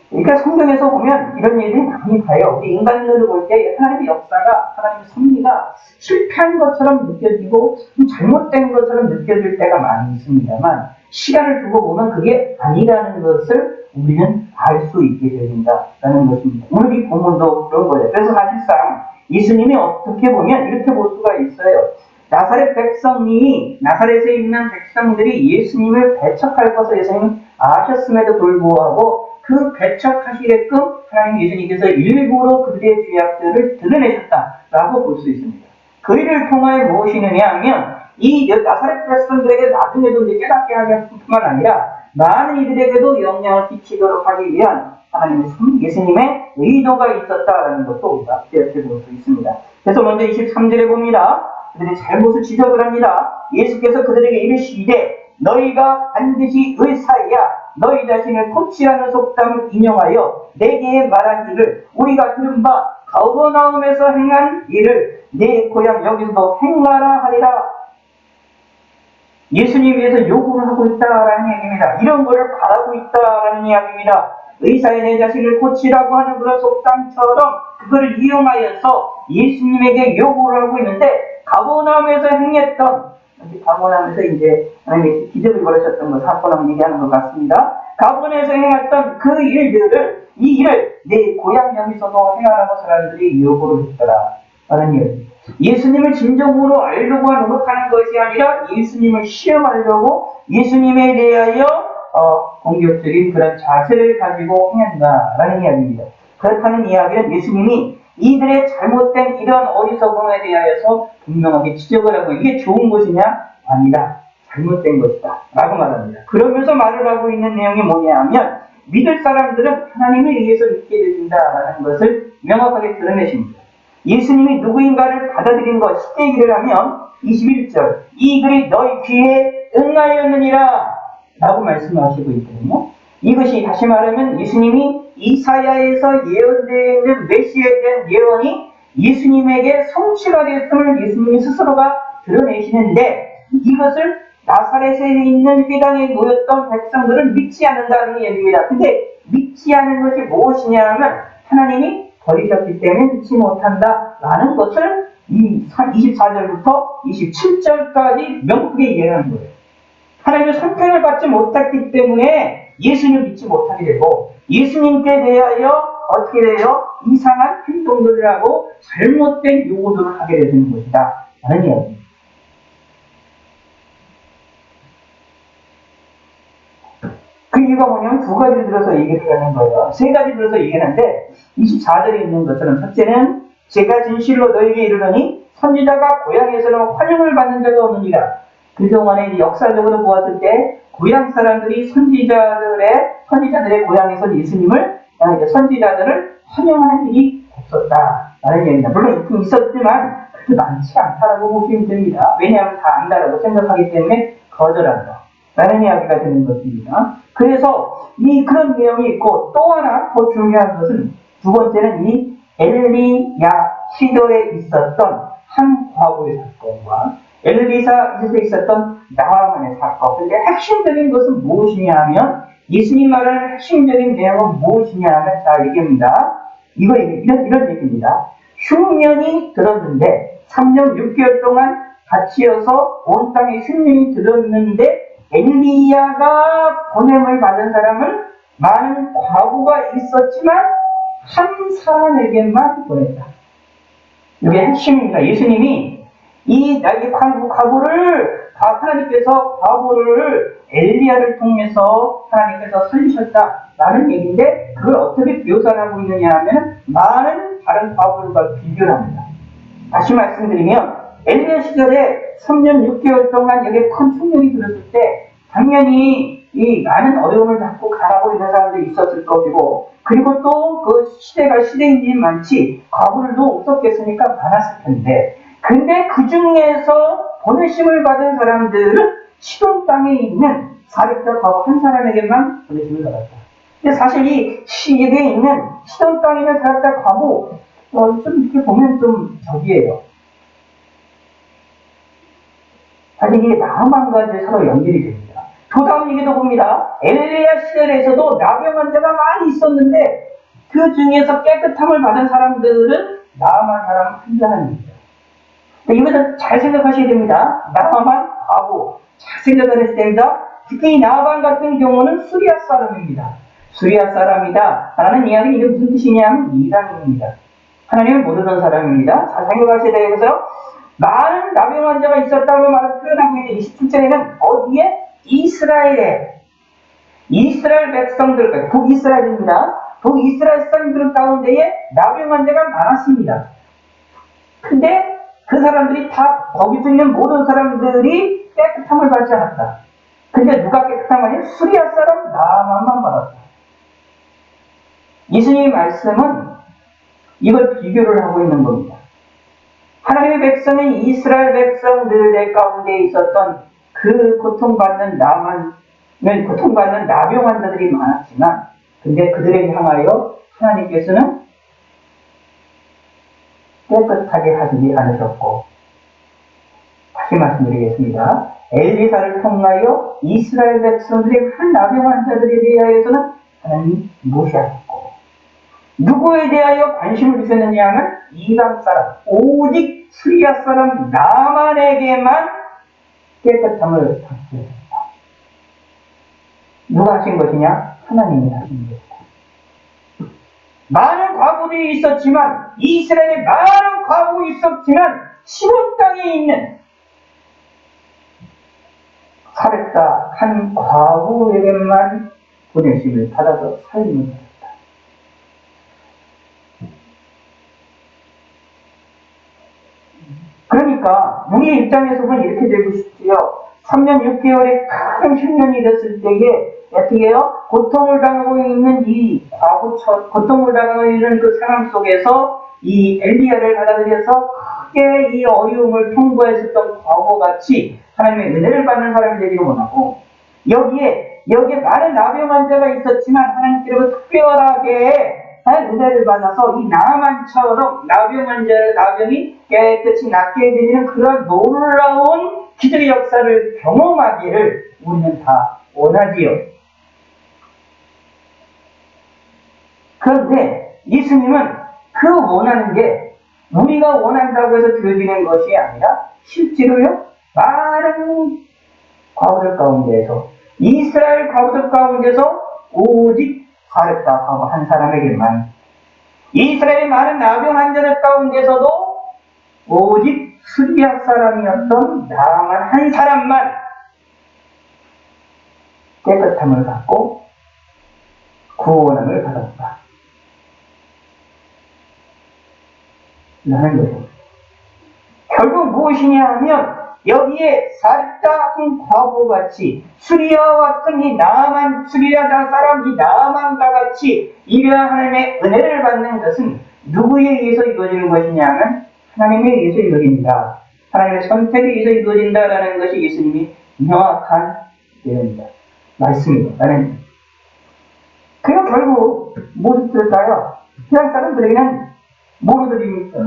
그러니까 성경에서 보면 이런 일들이 많이 봐요. 우리 인간들을 볼 때 하나님의 역사가, 하나님의 섭리가 실패한 것처럼 느껴지고 잘못된 것처럼 느껴질 때가 많이 있습니다만, 시간을 두고 보면 그게 아니라는 것을 우리는 알 수 있게 된다는 것입니다. 오늘 이 본문도 그런 거예요. 그래서 사실상 예수님이 어떻게 보면 이렇게 볼 수가 있어요. 나사렛 백성이, 나사렛에 있는 백성들이 예수님을 배척할 것을 예수님은 아셨음에도 불구하고 그 배척하시게끔 하나님 예수님께서 일부러 그들의 죄악들을 드러내셨다라고 볼 수 있습니다. 그 일을 통하여 무엇이느냐 하면 이 나사렛 백성들에게 나중에도 이제 깨닫게 하길 뿐만 아니라 많은 이들에게도 영향을 끼치도록 하기 위한 하나님의 예수님의 의도가 있었다라는 것도 우리가 기억해 볼 수 있습니다. 그래서 먼저 23절에 봅니다. 그들의 잘못을 지적을 합니다. 예수께서 그들에게 이르시되 너희가 반드시 의사야 너희 자신을 고치라는 속담을 인용하여 내게 말하기를 우리가 들은 바 가버나움에서 행한 일을 내 고향 여기서도 행하라 하리라. 예수님 위해서 요구를 하고 있다라는 얘기입니다. 이런 거를 바라고 있다라는 이야기입니다. 의사의 내 자신을 고치라고 하는 그런 속담처럼 그거를 이용하여서 예수님에게 요구를 하고 있는데 가버나움에서 행했던 가버나움에서 이제 하나님의 기적을 벌이셨던 것 사건을 얘기하는 것 같습니다. 가버나움에서 행했던 그 일들을 이 일을 내 고향 여기서도 행하라고 사람들이 요구를 했더라 라는 이야기. 예수님을 진정으로 알려고 노력하는 것이 아니라 예수님을 시험하려고 예수님에 대하여 공격적인 그런 자세를 가지고 행한다라는 이야기입니다. 그렇다는 이야기는 예수님이 이들의 잘못된 이런 어리석음에 대하여서 분명하게 지적을 하고 이게 좋은 것이냐? 아니다. 잘못된 것이다. 라고 말합니다. 그러면서 말을 하고 있는 내용이 뭐냐 하면 믿을 사람들은 하나님을 위해서 믿게 된다라는 것을 명확하게 드러내십니다. 예수님이 누구인가를 받아들인 것, 쉽게 얘기를 하면 21절 이 글이 너희 귀에 응하였느니라 라고 말씀하시고 있거든요. 이것이 다시 말하면 예수님이 이사야에서 예언되어 있는 메시아에 대한 예언이 예수님에게 성취가 되었음을 예수님이 스스로가 드러내시는데 이것을 나사렛에 있는 회당에 모였던 백성들은 믿지 않는다는 얘기입니다. 근데 믿지 않는 것이 무엇이냐 하면 하나님이 버리셨기 때문에 믿지 못한다라는 것을 이 24절부터 27절까지 명확하게 이해하는 거예요. 하나님의 선택을 받지 못했기 때문에 예수님을 믿지 못하게 되고 예수님께 대하여 어떻게 돼요? 이상한 행동들을 하고 잘못된 요구들을 하게 되는 것이다 라는 이야기입니다. 그 이유가 뭐냐면 두 가지를 들어서 얘기를 하는 거예요. 세 가지 들어서 얘기하는데 24절에 있는 것처럼 첫째는 제가 진실로 너에게 이르노니 선지자가 고향에서는 환영을 받는 자가 없느니라. 그동안에 역사적으로 보았을 때 고향 사람들이 선지자들의 고향에서 예수님을 선지자들을 환영하는 일이 없었다라는 얘기입니다. 물론 있긴 있었지만 그렇게 많지 않다라고 보시면 됩니다. 왜냐하면 다 안다라고 생각하기 때문에 거절한다 라는 이야기가 되는 것입니다. 그래서 그런 내용이 있고 또 하나 더 중요한 것은 두 번째는 이 엘리야 시대에 있었던 한 과거의 사건과 엘리사 시대에 있었던 나아만의 사건. 그런데 핵심적인 것은 무엇이냐 하면 예수님 말하는 핵심적인 내용은 무엇이냐 하면 자 얘기입니다. 이런 얘기입니다. 흉년이 들었는데 3년 6개월 동안 갇히어서 온 땅에 흉년이 들었는데 엘리야가 보냄을 받은 사람은 많은 과부가 있었지만 한 사람에게만 보냈다. 이게 핵심입니다. 예수님이 나에게 과부를 하나님께서 과부를 엘리야를 통해서 하나님께서 살리셨다라는 얘기인데 그걸 어떻게 묘사를 하고 있느냐 하면 많은 다른 과부들과 비교를 합니다. 다시 말씀드리면 엘리야 시절에 3년 6개월 동안 여기에 큰 충격이 들었을 때 당연히 이 많은 어려움을 받고 가라고 있는 사람들이 있었을 것이고 그리고 또 그 시대가 시대인들이 많지 과부들도 없었겠으니까 많았을 텐데 근데 그 중에서 보내심을 받은 사람들은 시돈 땅에 있는 400자 과부 한 사람에게만 보내심을 받았다. 근데 사실 이 시기에 있는 시돈 땅에 있는 400자 과부 좀 이렇게 보면 좀 적이에요. 사실 이게 나만과 서로 연결이 됩니다. 그 다음 얘기도 봅니다. 엘리야 시절에서도 나병 환자가 많이 있었는데 그 중에서 깨끗함을 받은 사람들은 나만 사람 한 사람입니다. 이것은 잘 생각하셔야 됩니다. 나만 과부 잘 생각하셔야 됩니다. 특히 나반 같은 경우는 수리아 사람입니다. 수리아 사람이다 라는 이야기는 이게 무슨 뜻이냐면 이방인입니다. 하나님을 모르는 사람입니다. 잘 생각하셔야 되겠어요. 많은 나병 환자가 있었다고 말을 표현하고 있는 27절에는 어디에? 이스라엘 백성들, 북이스라엘입니다. 북이스라엘 사람들 가운데에 나병 환자가 많았습니다. 근데 그 사람들이 다 거기서 있는 모든 사람들이 깨끗함을 받지 않았다. 근데 누가 깨끗함을 해? 수리아 사람 나만만 받았다. 예수님의 말씀은 이걸 비교를 하고 있는 겁니다. 하나님의 백성인 이스라엘 백성들의 가운데 있었던 그 고통받는 나병 환자들이 많았지만, 근데 그들을 향하여 하나님께서는 깨끗하게 하지 않으셨고, 다시 말씀드리겠습니다. 엘리사를 통하여 이스라엘 백성들의 한 나병 환자들에 대하여서는 하나님이 무시하셨고, 누구에 대하여 관심을 주셨느냐 하면 이방 사람, 오직 수리아 사람 나만에게만 깨끗함을 받습니다. 누가 하신 것이냐? 하나님이 하신 것이다. 많은 과부들이 있었지만, 이스라엘에 많은 과부가 있었지만 시몬 땅에 있는 사렙다 한 과부에게만 보내심을 받아서 삶을 살았다. 그러니까 우리의 입장에서 보면 이렇게 되고 싶지요. 3년 6개월의 큰 흉년이 됐을 때에 어떻게 해요? 고통을 당하고 있는 고통을 당하고 있는 그 상황 속에서 이 엘리야를 받아들여서 크게 이 어려움을 통과했었던 과거같이 하나님의 은혜를 받는 사람이 되기를 원하고, 여기에 많은 나병 환자가 있었지만 하나님께로 특별하게 은혜를 받아서 이 나만처럼 나병이 깨끗이 낫게 해드리는 그런 놀라운 기적의 역사를 경험하기를 우리는 다 원하지요. 그런데 예수님은 그 원하는 게 우리가 원한다고 해서 되어지는 것이 아니라 실제로요, 많은 과부들 가운데에서, 이스라엘 과부들 가운데서 오직 사렙다 과부 한 사람에게만, 이스라엘의 많은 나병 환자들 가운데서도 오직 수리아 사람이었던 나만 한 사람만 깨끗함을 받고 구원함을 받았다. 라는 것입니다. 결국 무엇이냐 하면 여기에 사렙다 한 과부같이 수리아와 같은 수리아 사람 이 나만과 같이 이러한 하나님의 은혜를 받는 것은 누구에 의해서 이루어지는 것이냐 하면 하나님에 의해서 이루어진다. 하나님의 선택에 의해서 이루어진다라는 것이 예수님이 명확한 내용입니다. 말씀입니다. 그리고 결국 무엇이 될까요? 세상 사람들에게는 모르들이니까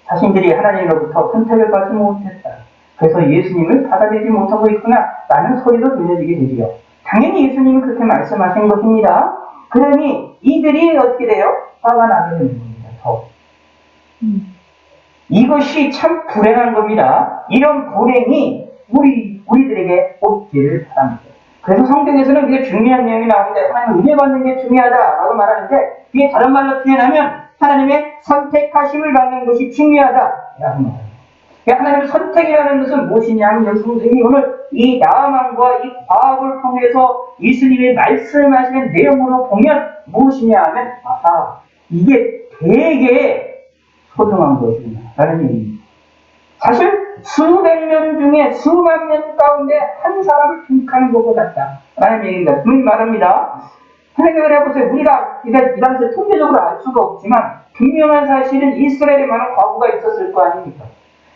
자신들이 하나님으로부터 선택을 받지 못했다. 그래서 예수님을 받아들이지 못하고 있구나 라는 소리도 들려지게 되지요. 당연히 예수님은 그렇게 말씀하신 것입니다. 그러니 이들이 어떻게 돼요? 화가 나게 되는 겁니다. 이것이 참 불행한 겁니다. 이런 불행이 우리들에게 없기를 바랍니다. 그래서 성경에서는 그게 중요한 내용이 나오는데, 하나님 은혜 받는 게 중요하다라고 말하는데, 그게 다른 말로 표현하면 하나님의 선택하심을 받는 것이 중요하다라고 말합니다. 하나님의 선택이라는 것은 무엇이냐 하면, 여기 성경이 오늘 이 나아만과 이 과업을 통해서 예수님이 말씀하시는 내용으로 보면 무엇이냐 하면, 이게 되게 소중한 것이구나 라는 얘기입니다. 사실 수백 년 중에 수만 년 가운데 한 사람을 택하는 것과 같다 라는 얘기입니다. 분명히 말합니다. 생각을 해보세요. 우리가 이 당시에 통계적으로 알 수가 없지만 분명한 사실은 이스라엘에 많은 과부가 있었을 거 아닙니까?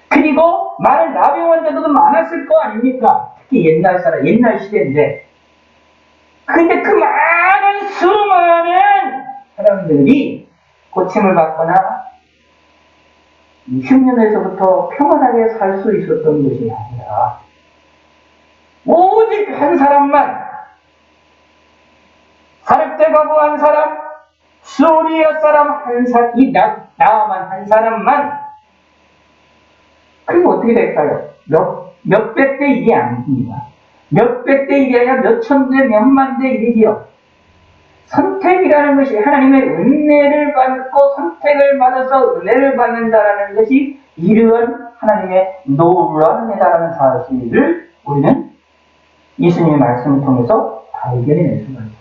그리고 많은 나병 환자들도 많았을 거 아닙니까? 특히 옛날 시대인데. 근데 그 수많은 사람들이 고침을 받거나 흉년에서부터 평안하게 살 수 있었던 것이 아니라 오직 한 사람만, 사렙다 과부 한 사람, 수리아 사람 한 사람, 나만 한 사람만. 그럼 어떻게 될까요? 몇백 대 1이 아닙니다. 몇백 대 1이 아니라 몇천 대 몇만 대 1이지요. 선택이라는 것이 하나님의 은혜를 받고 선택을 받아서 은혜를 받는다라는 것이 이러한 하나님의 놀라운 은혜다라는 사실을 우리는 예수님의 말씀을 통해서 발견해낼 수가 있습니다.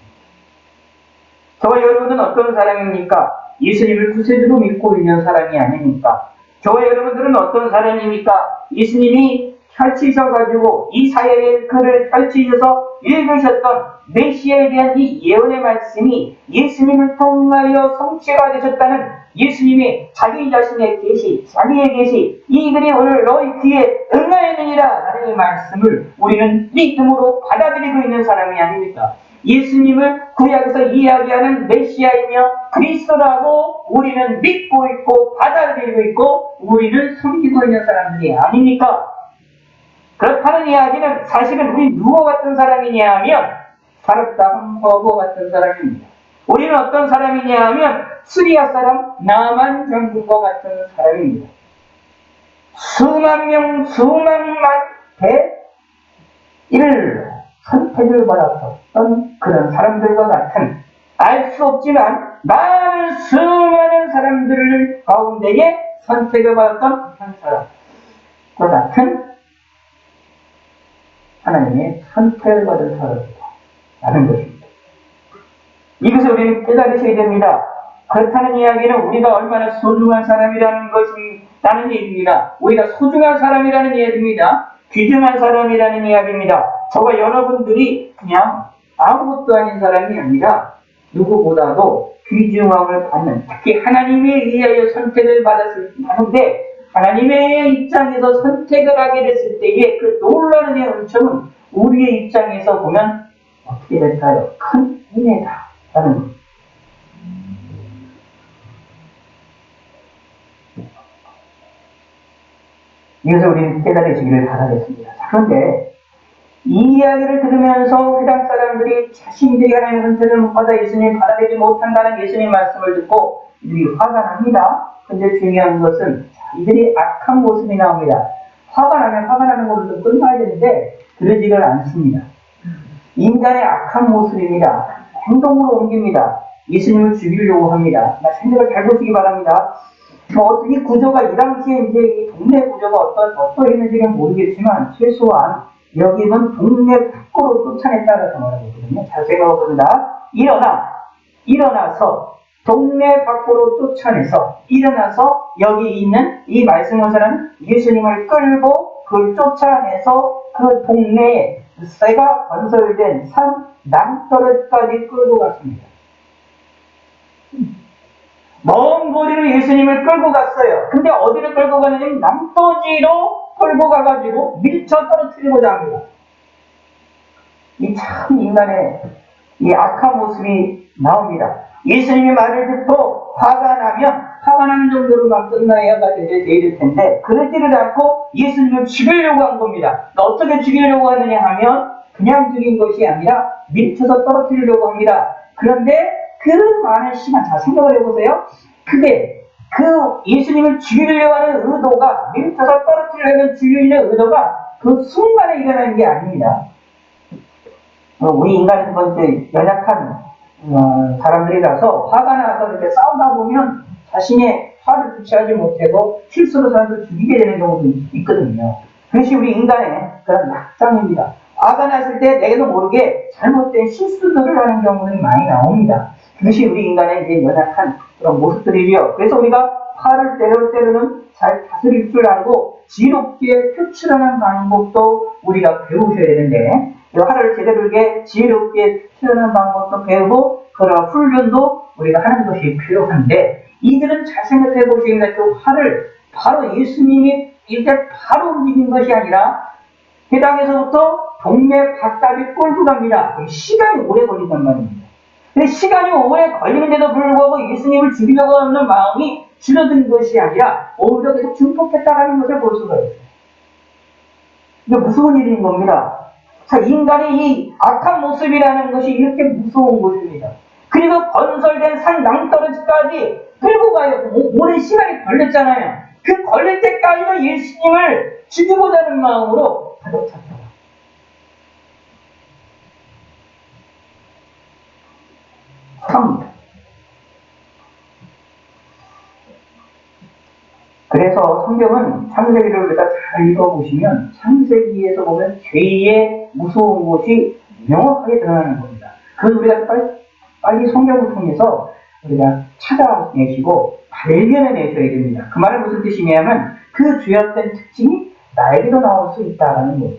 저와 여러분은 어떤 사람입니까? 예수님을 구세주로 믿고 있는 사람이 아닙니까? 저와 여러분들은 어떤 사람입니까? 예수님이 펼치셔가지고 이 사회의 글을 펼치셔서 읽으셨던 메시아에 대한 이 예언의 말씀이 예수님을 통하여 성취가 되셨다는 예수님의 자기 자신의 계시, 자기의 계시, 이 글이 오늘 너희 귀에 응하였느니라 라는 이 말씀을 우리는 믿음으로 받아들이고 있는 사람이 아닙니까? 예수님을 구약에서 이야기하는 메시아이며 그리스도라고 우리는 믿고 있고 받아들이고 있고 우리는 섬기고 있는 사람들이 아닙니까? 그렇다는 이야기는 사실은 우리 누구 같은 사람이냐 하면 사르다운 허거 같은 사람입니다. 우리는 어떤 사람이냐 하면 시리아 사람 나만 장군과 같은 사람입니다. 수만 명, 수만만 대를 선택을 받았던 그런 사람들과 같은 알 수 없지만 많은 수많은 사람들 가운데에 선택을 받았던 한 사람과 같은 하나님의 선택을 받은 사람이다 라는 것입니다. 이것을 우리는 깨달으셔야 됩니다. 그렇다는 이야기는 우리가 얼마나 소중한 사람이라는 것이라는 얘기입니다. 우리가 소중한 사람이라는 이야기입니다. 귀중한 사람이라는 이야기입니다. 저와 여러분들이 그냥 아무것도 아닌 사람이 아니라 누구보다도 귀중함을 받는, 특히 하나님에 의하여 선택을 받았을 하는데 하나님의 입장에서 선택을 하게 됐을 때의 그 놀라운 은총은 우리의 입장에서 보면 어떻게 될까요? 큰 은혜다 라는 겁니다. 이것을 우리는 깨달으시기를 바라겠습니다. 그런데 이 이야기를 들으면서 회당 사람들이 자신들이 하나님의 선택을 못 받아 예수님을 받아들이지 못한다는 예수님의 말씀을 듣고 이들이 화가 납니다. 그런데 중요한 것은 이들이 악한 모습이 나옵니다. 화가 나면 화가 나는 걸로 좀 끝나야 되는데 그러지를 않습니다. 인간의 악한 모습입니다. 행동으로 옮깁니다. 예수님을 죽이려고 합니다. 생각을 잘 보시기 바랍니다. 이 구조가 이 당시에 이제 이 동네 구조가 어떠했는지는 모르겠지만 최소한 여기는 동네 밖으로 쫓아냈다라고 말하거든요. 잘 생각해봅니다. 일어나서 동네 밖으로 쫓아내서 일어나서 여기 있는 이 말씀하시는 예수님을 끌고 그걸 쫓아내서 그 동네에 새가 건설된 산 낭떠러지까지 끌고 갔습니다. 먼 거리로 예수님을 끌고 갔어요. 근데 어디로 끌고 가느냐면 남토지로 끌고 가가지고 밀쳐 떨어뜨리고자 합니다. 이 참 인간의 이 악한 모습이 나옵니다. 예수님의 말을 듣고 화가 나는 정도로만 끝나야 될 텐데 그러지를 않고 예수님을 죽이려고 한 겁니다. 어떻게 죽이려고 하느냐 하면 그냥 죽인 것이 아니라 밀쳐서 떨어뜨리려고 합니다. 그런데 그 많은 시간, 자 생각을 해보세요. 그게 그 예수님을 죽이려고 하는 의도가 밀쳐서 떨어뜨리려는 죽이려는 의도가 그 순간에 일어나는 게 아닙니다. 우리 인간은 번째 연약한 사람들이라서 화가 나서 이렇게 싸우다 보면 자신의 화를 주체하지 못하고 실수로 사람을 죽이게 되는 경우도 있거든요. 그것이 우리 인간의 그런 약점입니다. 화가 났을 때 내게도 모르게 잘못된 실수들을 하는 경우는 많이 나옵니다. 그것이 우리 인간의 이제 연약한 그런 모습들이죠. 그래서 우리가 화를 때로는 잘 다스릴 줄 알고 지혜롭게 표출하는 방법도 우리가 배우셔야 되는데 화를 제대로 이렇게 지혜롭게 표현하는 방법도 배우고 그런 훈련도 우리가 하는 것이 필요한데 이들은 잘 생각해 보시면 그 화를 바로 예수님이 이렇게 바로 움직인 것이 아니라 해당에서부터 동네 바깥에 끌고 갑니다. 시간이 오래 걸린단 말입니다. 근데 시간이 오래 걸리는데도 불구하고 예수님을 죽이려고 하는 마음이 줄어든 것이 아니라 오히려 계속 증폭했다는 것을 볼 수가 있어요. 이게 무서운 일인 겁니다. 자, 인간의 이 악한 모습이라는 것이 이렇게 무서운 것입니다. 그리고 건설된 산 낭떠러지까지 끌고 가요. 오랜 시간이 걸렸잖아요. 그 걸릴 때까지도 예수님을 죽이고자 하는 마음으로 가득 찼다. 그래서 성경은 창세기를 우리가 잘 읽어보시면 창세기에서 보면 죄의 무서운 것이 명확하게 드러나는 겁니다. 그걸 우리가 빨리 성경을 통해서 우리가 찾아내시고 발견해내셔야 됩니다. 그 말은 무슨 뜻이냐면 그 죄악된 특징이 나에게도 나올 수 있다는 거예요.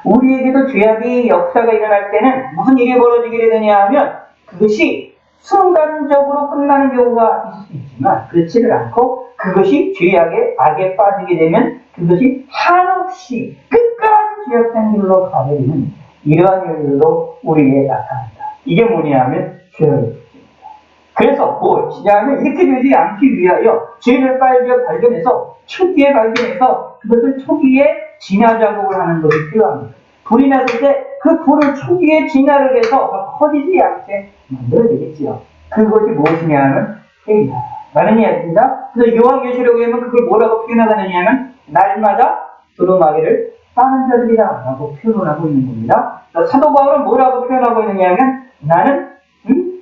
우리에게도 죄악의 역사가 일어날 때는 무슨 일이 벌어지게 되느냐 하면 그것이 순간적으로 끝나는 경우가 있을 수 있지만 그렇지를 않고 그것이 죄악의 악에 빠지게 되면 그것이 한없이 끝까지 죄악된 길로 가게 되는 이러한 일들로 우리에게 나타난다. 이게 뭐냐 하면 죄악의 특징입니다. 그래서 무엇이냐면 이렇게 되지 않기 위하여 죄를 빨리 발견해서 초기에 발견해서 그것을 초기에 진화 작업을 하는 것이 필요합니다. 불이 났을 때 그 불을 초기에 진화를 해서 커지지 않게 만들어야 되겠지요. 그것이 무엇이냐 하면 회개다 라는 이야기입니다. 그래서 요한계시록에 보면 그걸 뭐라고 표현하느냐 하면 날마다 두루마기를 따는 자들이다 라고 표현을 하고 있는 겁니다. 사도 바울은 뭐라고 표현하고 있느냐 하면 나는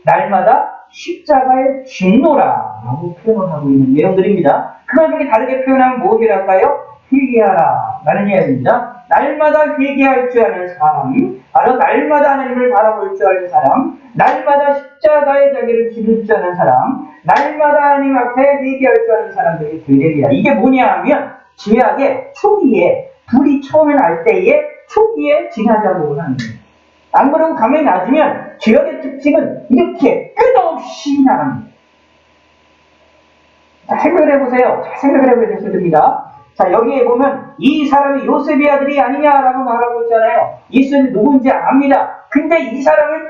날마다 십자가의 진노라 라고 표현을 하고 있는 내용들입니다. 그걸 그렇게 다르게 표현하면 무엇이랄까요? 회개하라 라는 이야기입니다. 날마다 회개할 줄 아는 사람, 바로 날마다 하나님을 바라볼 줄 아는 사람, 날마다 십자가의 자기를 지를 줄 아는 사람, 날마다 하나님 앞에 회개할 줄 아는 사람들이 되리라. 이게 뭐냐 하면 죄악의 초기에, 불이 처음에 날 때에 초기에 진화작업을 하는 거예요. 안 그러고 가만히 놔두면 죄악의 특징은 이렇게 끝없이 나갑니다. 자, 생각을 해보세요. 자, 생각을 해보셔야 됩니다. 자, 여기에 보면 이 사람이 요셉의 아들이 아니냐라고 말하고 있잖아요. 예수는 누군지 압니다. 근데 이 사람은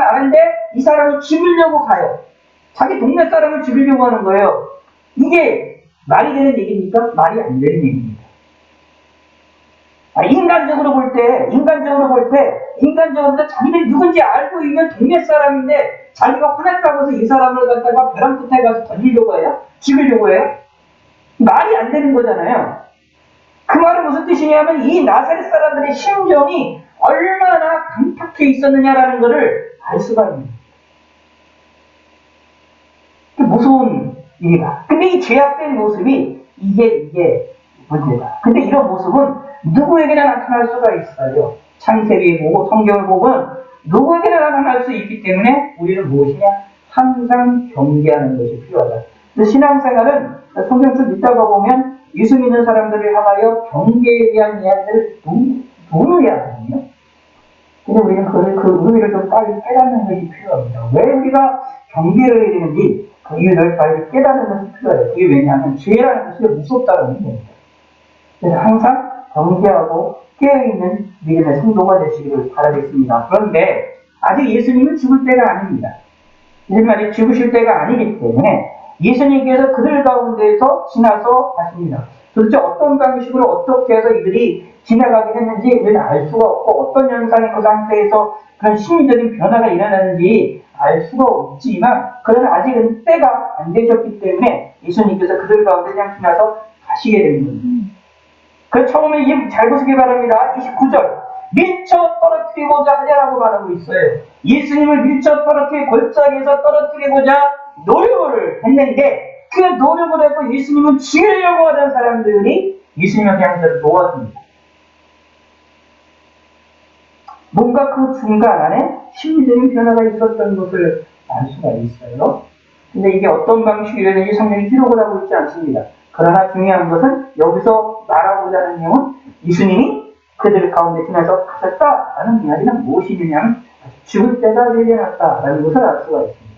아는데 이 사람을 죽이려고 가요. 자기 동네 사람을 죽이려고 하는 거예요. 이게 말이 되는 얘기입니까? 말이 안 되는 얘기입니다. 인간적으로 볼 때 자기들이 누군지 알고 있는 동네 사람인데 자기가 화났다고 해서 이 사람을 갖다가 벼랑 끝에 가서 던지려고 해요? 죽이려고 해요? 말이 안 되는 거잖아요. 그 말은 무슨 뜻이냐면 이 나사렛 사람들의 심정이 얼마나 강팍해 있었느냐라는 것을 알 수가 있는 거예요. 무서운 일이다. 근데 이 죄악된 모습이 이게 문제다. 근데 이런 모습은 누구에게나 나타날 수가 있어요. 창세기 보고 성경을 보면 누구에게나 나타날 수 있기 때문에 우리는 무엇이냐? 항상 경계하는 것이 필요하다. 신앙생활은 성경 쭉 읽다가 보면 예수 믿는 사람들을 향하여 경계에 대한 이야기를 논의해야 하거든요. 근데 우리는 그 의미를 좀 빨리 깨닫는 것이 필요합니다. 왜 우리가 경계를 해야 되는지 그 이유를 빨리 깨닫는 것이 필요해요. 그게 왜냐하면 죄라는 것이 무섭다는 겁니다. 그래서 항상 경계하고 깨어있는 믿음의 성도가 되시기를 바라겠습니다. 그런데 아직 예수님은 죽을 때가 아닙니다. 예수님이 죽으실 때가 아니기 때문에 예수님께서 그들 가운데에서 지나서 가십니다. 도대체 어떤 방식으로 어떻게 해서 이들이 지나가게 했는지 우리는 알 수가 없고 어떤 현상이 그 상태에서 그런 심리적인 변화가 일어나는지 알 수가 없지만 그러나 아직은 때가 안 되셨기 때문에 예수님께서 그들 가운데 그냥 지나서 가시게 됩니다. 그 처음에 잘 보시기 바랍니다. 29절 밀쳐 떨어뜨리고자 하냐라고 말하고 있어요. 예수님을 밀쳐 골짜기에서 떨어뜨리고자 노력을 했는데 그 노력을 하고 예수님을 죽이려고 하는 사람들이 예수님의 향기를 놓았습니다. 뭔가 그 중간 안에 심리적인 변화가 있었던 것을 알 수가 있어요. 근데 이게 어떤 방식이라든지 성경이 기록을 하고 있지 않습니다. 그러나 중요한 것은 여기서 말하고자 하는 내용은 예수님이 그들 가운데 지나서 가셨다라는 이야기는 무엇이냐면 죽을 때가 되어났다라는 것을 알 수가 있습니다.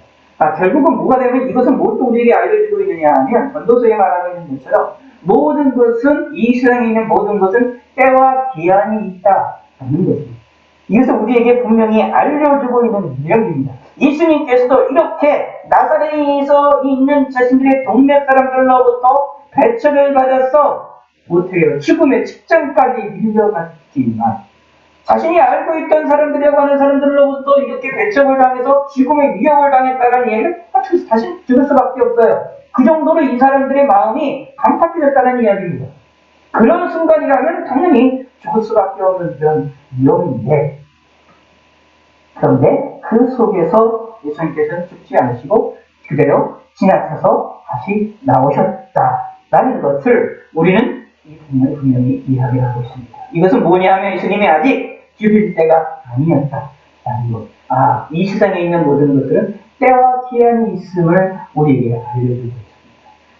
결국은 뭐가 되면 이것은 무엇도 우리에게 알려주고 있느냐 하면 전도서에 말하고 있는 것처럼 모든 것은 이 세상에 있는 모든 것은 때와 기한이 있다라는 것입니다. 이것을 우리에게 분명히 알려주고 있는 내용입니다. 예수님께서도 이렇게 나사렛에서 있는 자신들의 동네 사람들로부터 배척을 받아서 못해요. 죽음의 직전까지 밀려갔지만 자신이 알고 있던 사람들이라고 하는 사람들로부터 이렇게 배척을 당해서 죽음의 위협을 당했다는 얘기를 다시 죽을 수밖에 없어요. 그 정도로 이 사람들의 마음이 강팍해졌다는 이야기입니다. 그런 순간이라면 당연히 죽을 수밖에 없는 그런 위험인데 그런데 그 속에서 예수님께서는 죽지 않으시고 그대로 지나쳐서 다시 나오셨다. 라는 것을 우리는 이 부분을 분명히 이야기를 하고 있습니다. 이것은 뭐냐면 예수님이 아직 죽을 때가 아니었다라는 것. 이 세상에 있는 모든 것들은 때와 기한이 있음을 우리에게 알려주고 있습니다.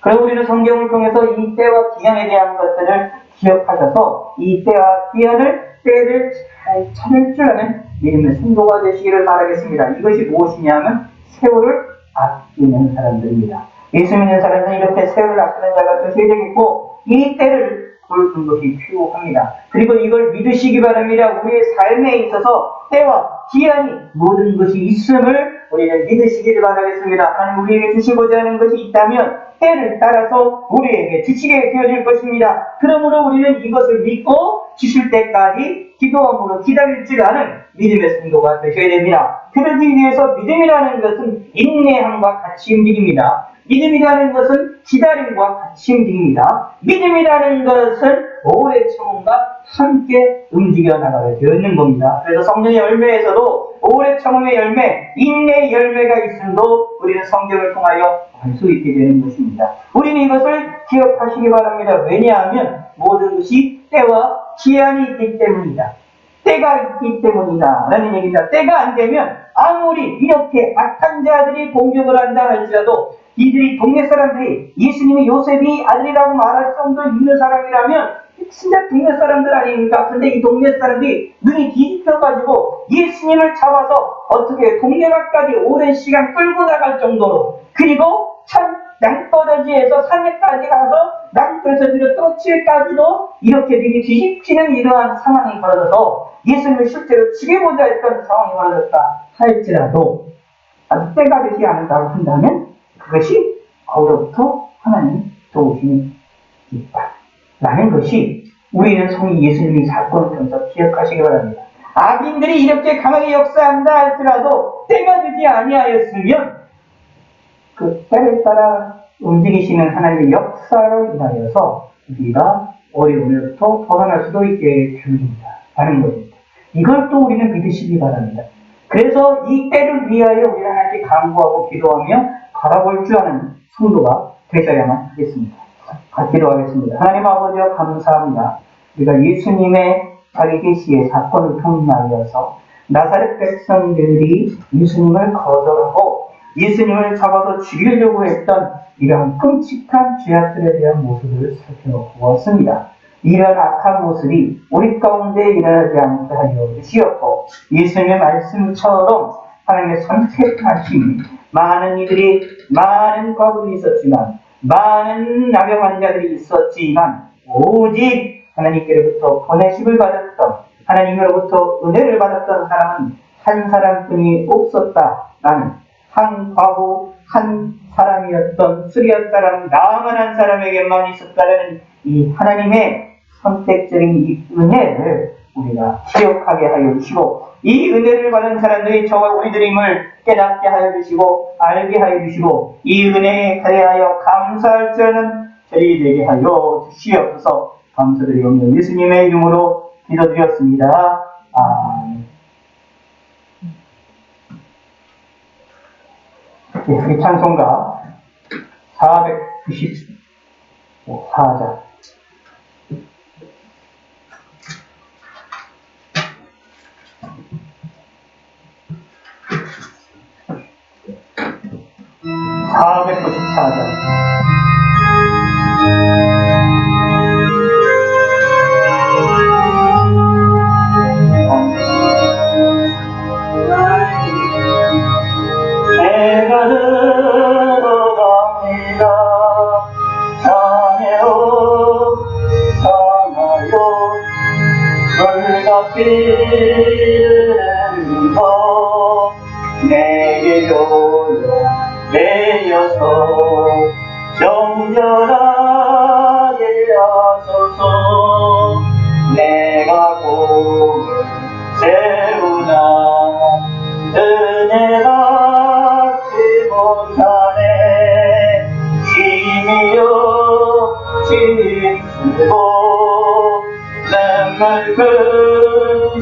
그럼 우리는 성경을 통해서 이 때와 기한에 대한 것들을 기억하셔서 이 때와 기한을 때를 잘 찾을 줄 아는 믿음의 성도가 되시기를 바라겠습니다. 이것이 무엇이냐면 세월을 아끼는 사람들입니다. 예수 믿는 사람은 이렇게 세월을 아끼는 자가 되셔야 되겠고 이 때를 돌보는 것이 필요합니다. 그리고 이걸 믿으시기 바랍니다. 우리의 삶에 있어서 때와 기한이 모든 것이 있음을 우리는 믿으시기를 바라겠습니다. 하나님 우리에게 주시고자 하는 것이 있다면 때를 따라서 우리에게 주시게 되어질 것입니다. 그러므로 우리는 이것을 믿고 주실 때까지 기도함으로 기다릴 줄 아는 믿음의 성도가 되셔야 됩니다. 그러기 위해서 믿음이라는 것은 인내함과 같이 움직입니다. 믿음이라는 것은 기다림과 같이 움직입니다. 믿음이라는 것은 오래 참음과 함께 움직여 나가게 되어 있는 겁니다. 그래서 성령의 열매에서도 오래 참음의 열매, 인내의 열매가 있음도 우리는 성경을 통하여 알 수 있게 되는 것입니다. 우리는 이것을 기억하시기 바랍니다. 왜냐하면 모든 것이 때와 기한이 있기 때문이다. 때가 있기 때문이다 라는 얘기입니다. 때가 안 되면 아무리 이렇게 악한 자들이 공격을 한다 할지라도 이들이 동네 사람들이 예수님이 요셉이 아들이라고 말할 정도 있는 사람이라면 진짜 동네 사람들 아닙니까? 근데 이 동네 사람들이 눈이 뒤집혀가지고 예수님을 잡아서 어떻게 동네가까지 오랜 시간 끌고 나갈 정도로 그리고 참 낭떠러지에서 산에까지 가서 낭떠러지로 떨어질까지도 이렇게 눈이 뒤집히는 이러한 상황이 벌어져서 예수님을 실제로 죽여보자 했던 상황이 벌어졌다 할지라도 아직 때가 되지 않는다고 한다면 그것이 거기로부터 하나님의 도우심이 있다 라는 것이 우리는 성인 예수님의 사건을 통해서 기억하시기 바랍니다. 악인들이 이렇게 강하게 역사한다 할지라도 때가 되지 아니하였으면 그 때를 따라 움직이시는 하나님의 역사를 인하여서 우리가 어려움으로부터 벗어날 수도 있게 해줍니다 라는 것입니다. 이걸 또 우리는 믿으시기 바랍니다. 그래서 이 때를 위하여 우리는 하나님께 간구하고 기도하며 바라볼 줄 아는 성도가 되셔야만 하겠습니다. 기도하겠습니다. 하나님 아버지여 감사합니다. 우리가 예수님의 자기 계시의 사건을 통하여서 나사렛 백성들이 예수님을 거절하고 예수님을 잡아서 죽이려고 했던 이러한 끔찍한 죄악들에 대한 모습을 살펴보았습니다. 이런 악한 모습이 우리 가운데 일어나지 않게 하여 주시었고 예수님의 말씀처럼 하나님의 선택하심 많은 이들이 많은 과부들이 있었지만 많은 나병 환자들이 있었지만 오직 하나님께로부터 보내심을 받았던 하나님으로부터 은혜를 받았던 사람은 한 사람뿐이 없었다라는 한 과부 한 사람이었던 스리아 사람 나만 한 사람에게만 있었다는 이 하나님의 선택적인 이 은혜를 우리가 기억하게 하여 주시고 이 은혜를 받은 사람들이 저와 우리들임을 깨닫게 하여 주시고 알게 하여 주시고 이 은혜에 대하여 감사할 줄 아는 저희 되게 하여 주시옵소서. 감사드리오며 예수님의 이름으로 기도드렸습니다. 아멘. 이 찬송가 494장 내가 들어갑니다. 자녀 사나요 불같기는 거 내게 요요 내어서 정결하게 하소서. 내가 꿈을 세우나 은혜 받지 못하네. 힘이여 힘쓰고 눈물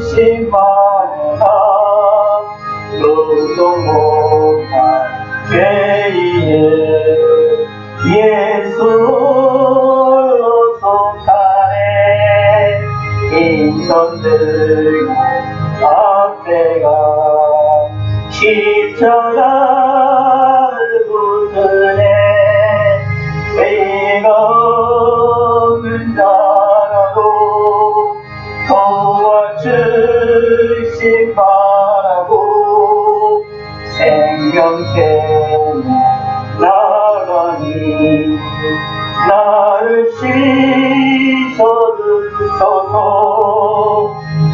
근심하느라 소송 못한 죄인을 예수 십자가를 붙드네 의가 없는 자라도 도와주신 바라고 생명샘에 나가니 나를 씻어주소서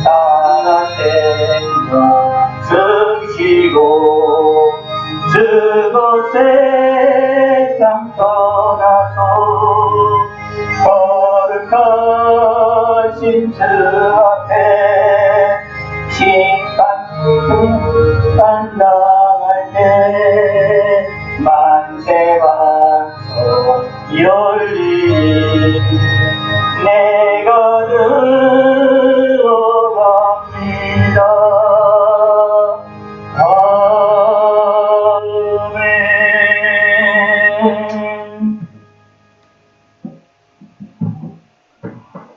살아생전 숨쉬고 죽어 세상 떠나서 거룩하신 주 앞에 심판당할 때 만세방송 열리니 내가 들어갑니다. 아멘.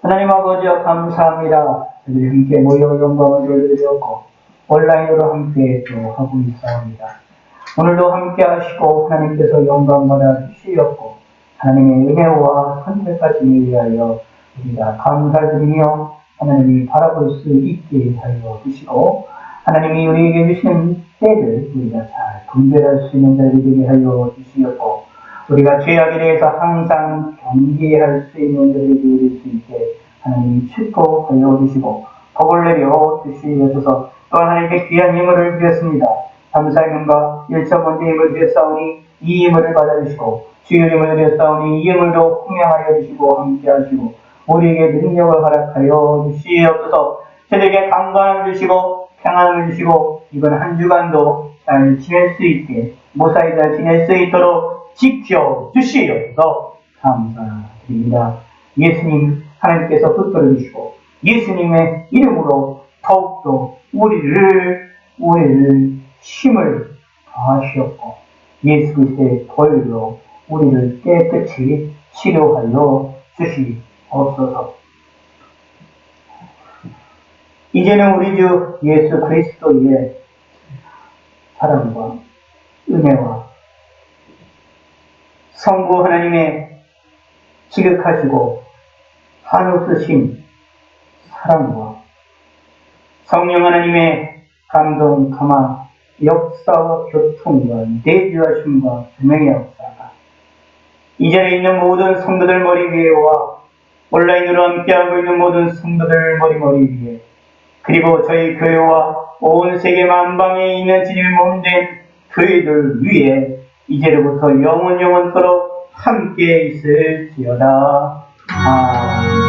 하나님 아버지여 감사합니다. 저희들이 함께 모여 영광을 돌려드렸고 온라인으로 함께 또 하고 있사옵니다. 오늘도 함께 하시고 하나님께서 영광 받아 주시었고 하나님의 은혜와 선택까지 위하여 우리가 감사드리며 하나님이 바라볼 수 있게 하여 주시고 하나님이 우리에게 주시는 때를 우리가 잘 분별할 수 있는 자들이 되게 하여 주시었고 우리가 죄악에 대해서 항상 경계할 수 있는 자들이 되어질 수 있게 하나님이 축복하여 주시고 복을 내려 주시옵소서. 또한 하나님께 귀한 예물을 드렸습니다. 감사의 눈과 1.5대 예물 드렸사오니 이 예물을 받아주시고 주의 예물을 드렸사오니 이 예물도 풍성하여 주시고 함께 하시고 우리에게 능력을 허락하여 주시옵소서. 저에게 강건함을 주시고 평안을 주시고 이번 한 주간도 잘 지낼 수 있게 무사히 잘 지낼 수 있도록 지켜 주시옵소서. 감사드립니다. 예수님 하나님께서 붙들어 주시고 예수님의 이름으로 더욱더 우리를 힘을 더하시옵고 예수 그리스도의 보혈로 우리를 깨끗이 치료하여 주시옵소서. 이제는 우리 주 예수 그리스도의 사랑과 은혜와 성부 하나님의 지극하시고 한없으신 사랑과 성령 하나님의 감동, 감화, 역사와 교통과 내주하심과 조명의 역사가 이 자리에 있는 모든 성도들 머리 위에와 온라인으로 함께하고 있는 모든 성도들 머리 위에 그리고 저희 교회와 온 세계 만방에 있는 주님의 몸된 교회들 위에 이제로부터 영원토록 함께 있을지어다. 아멘.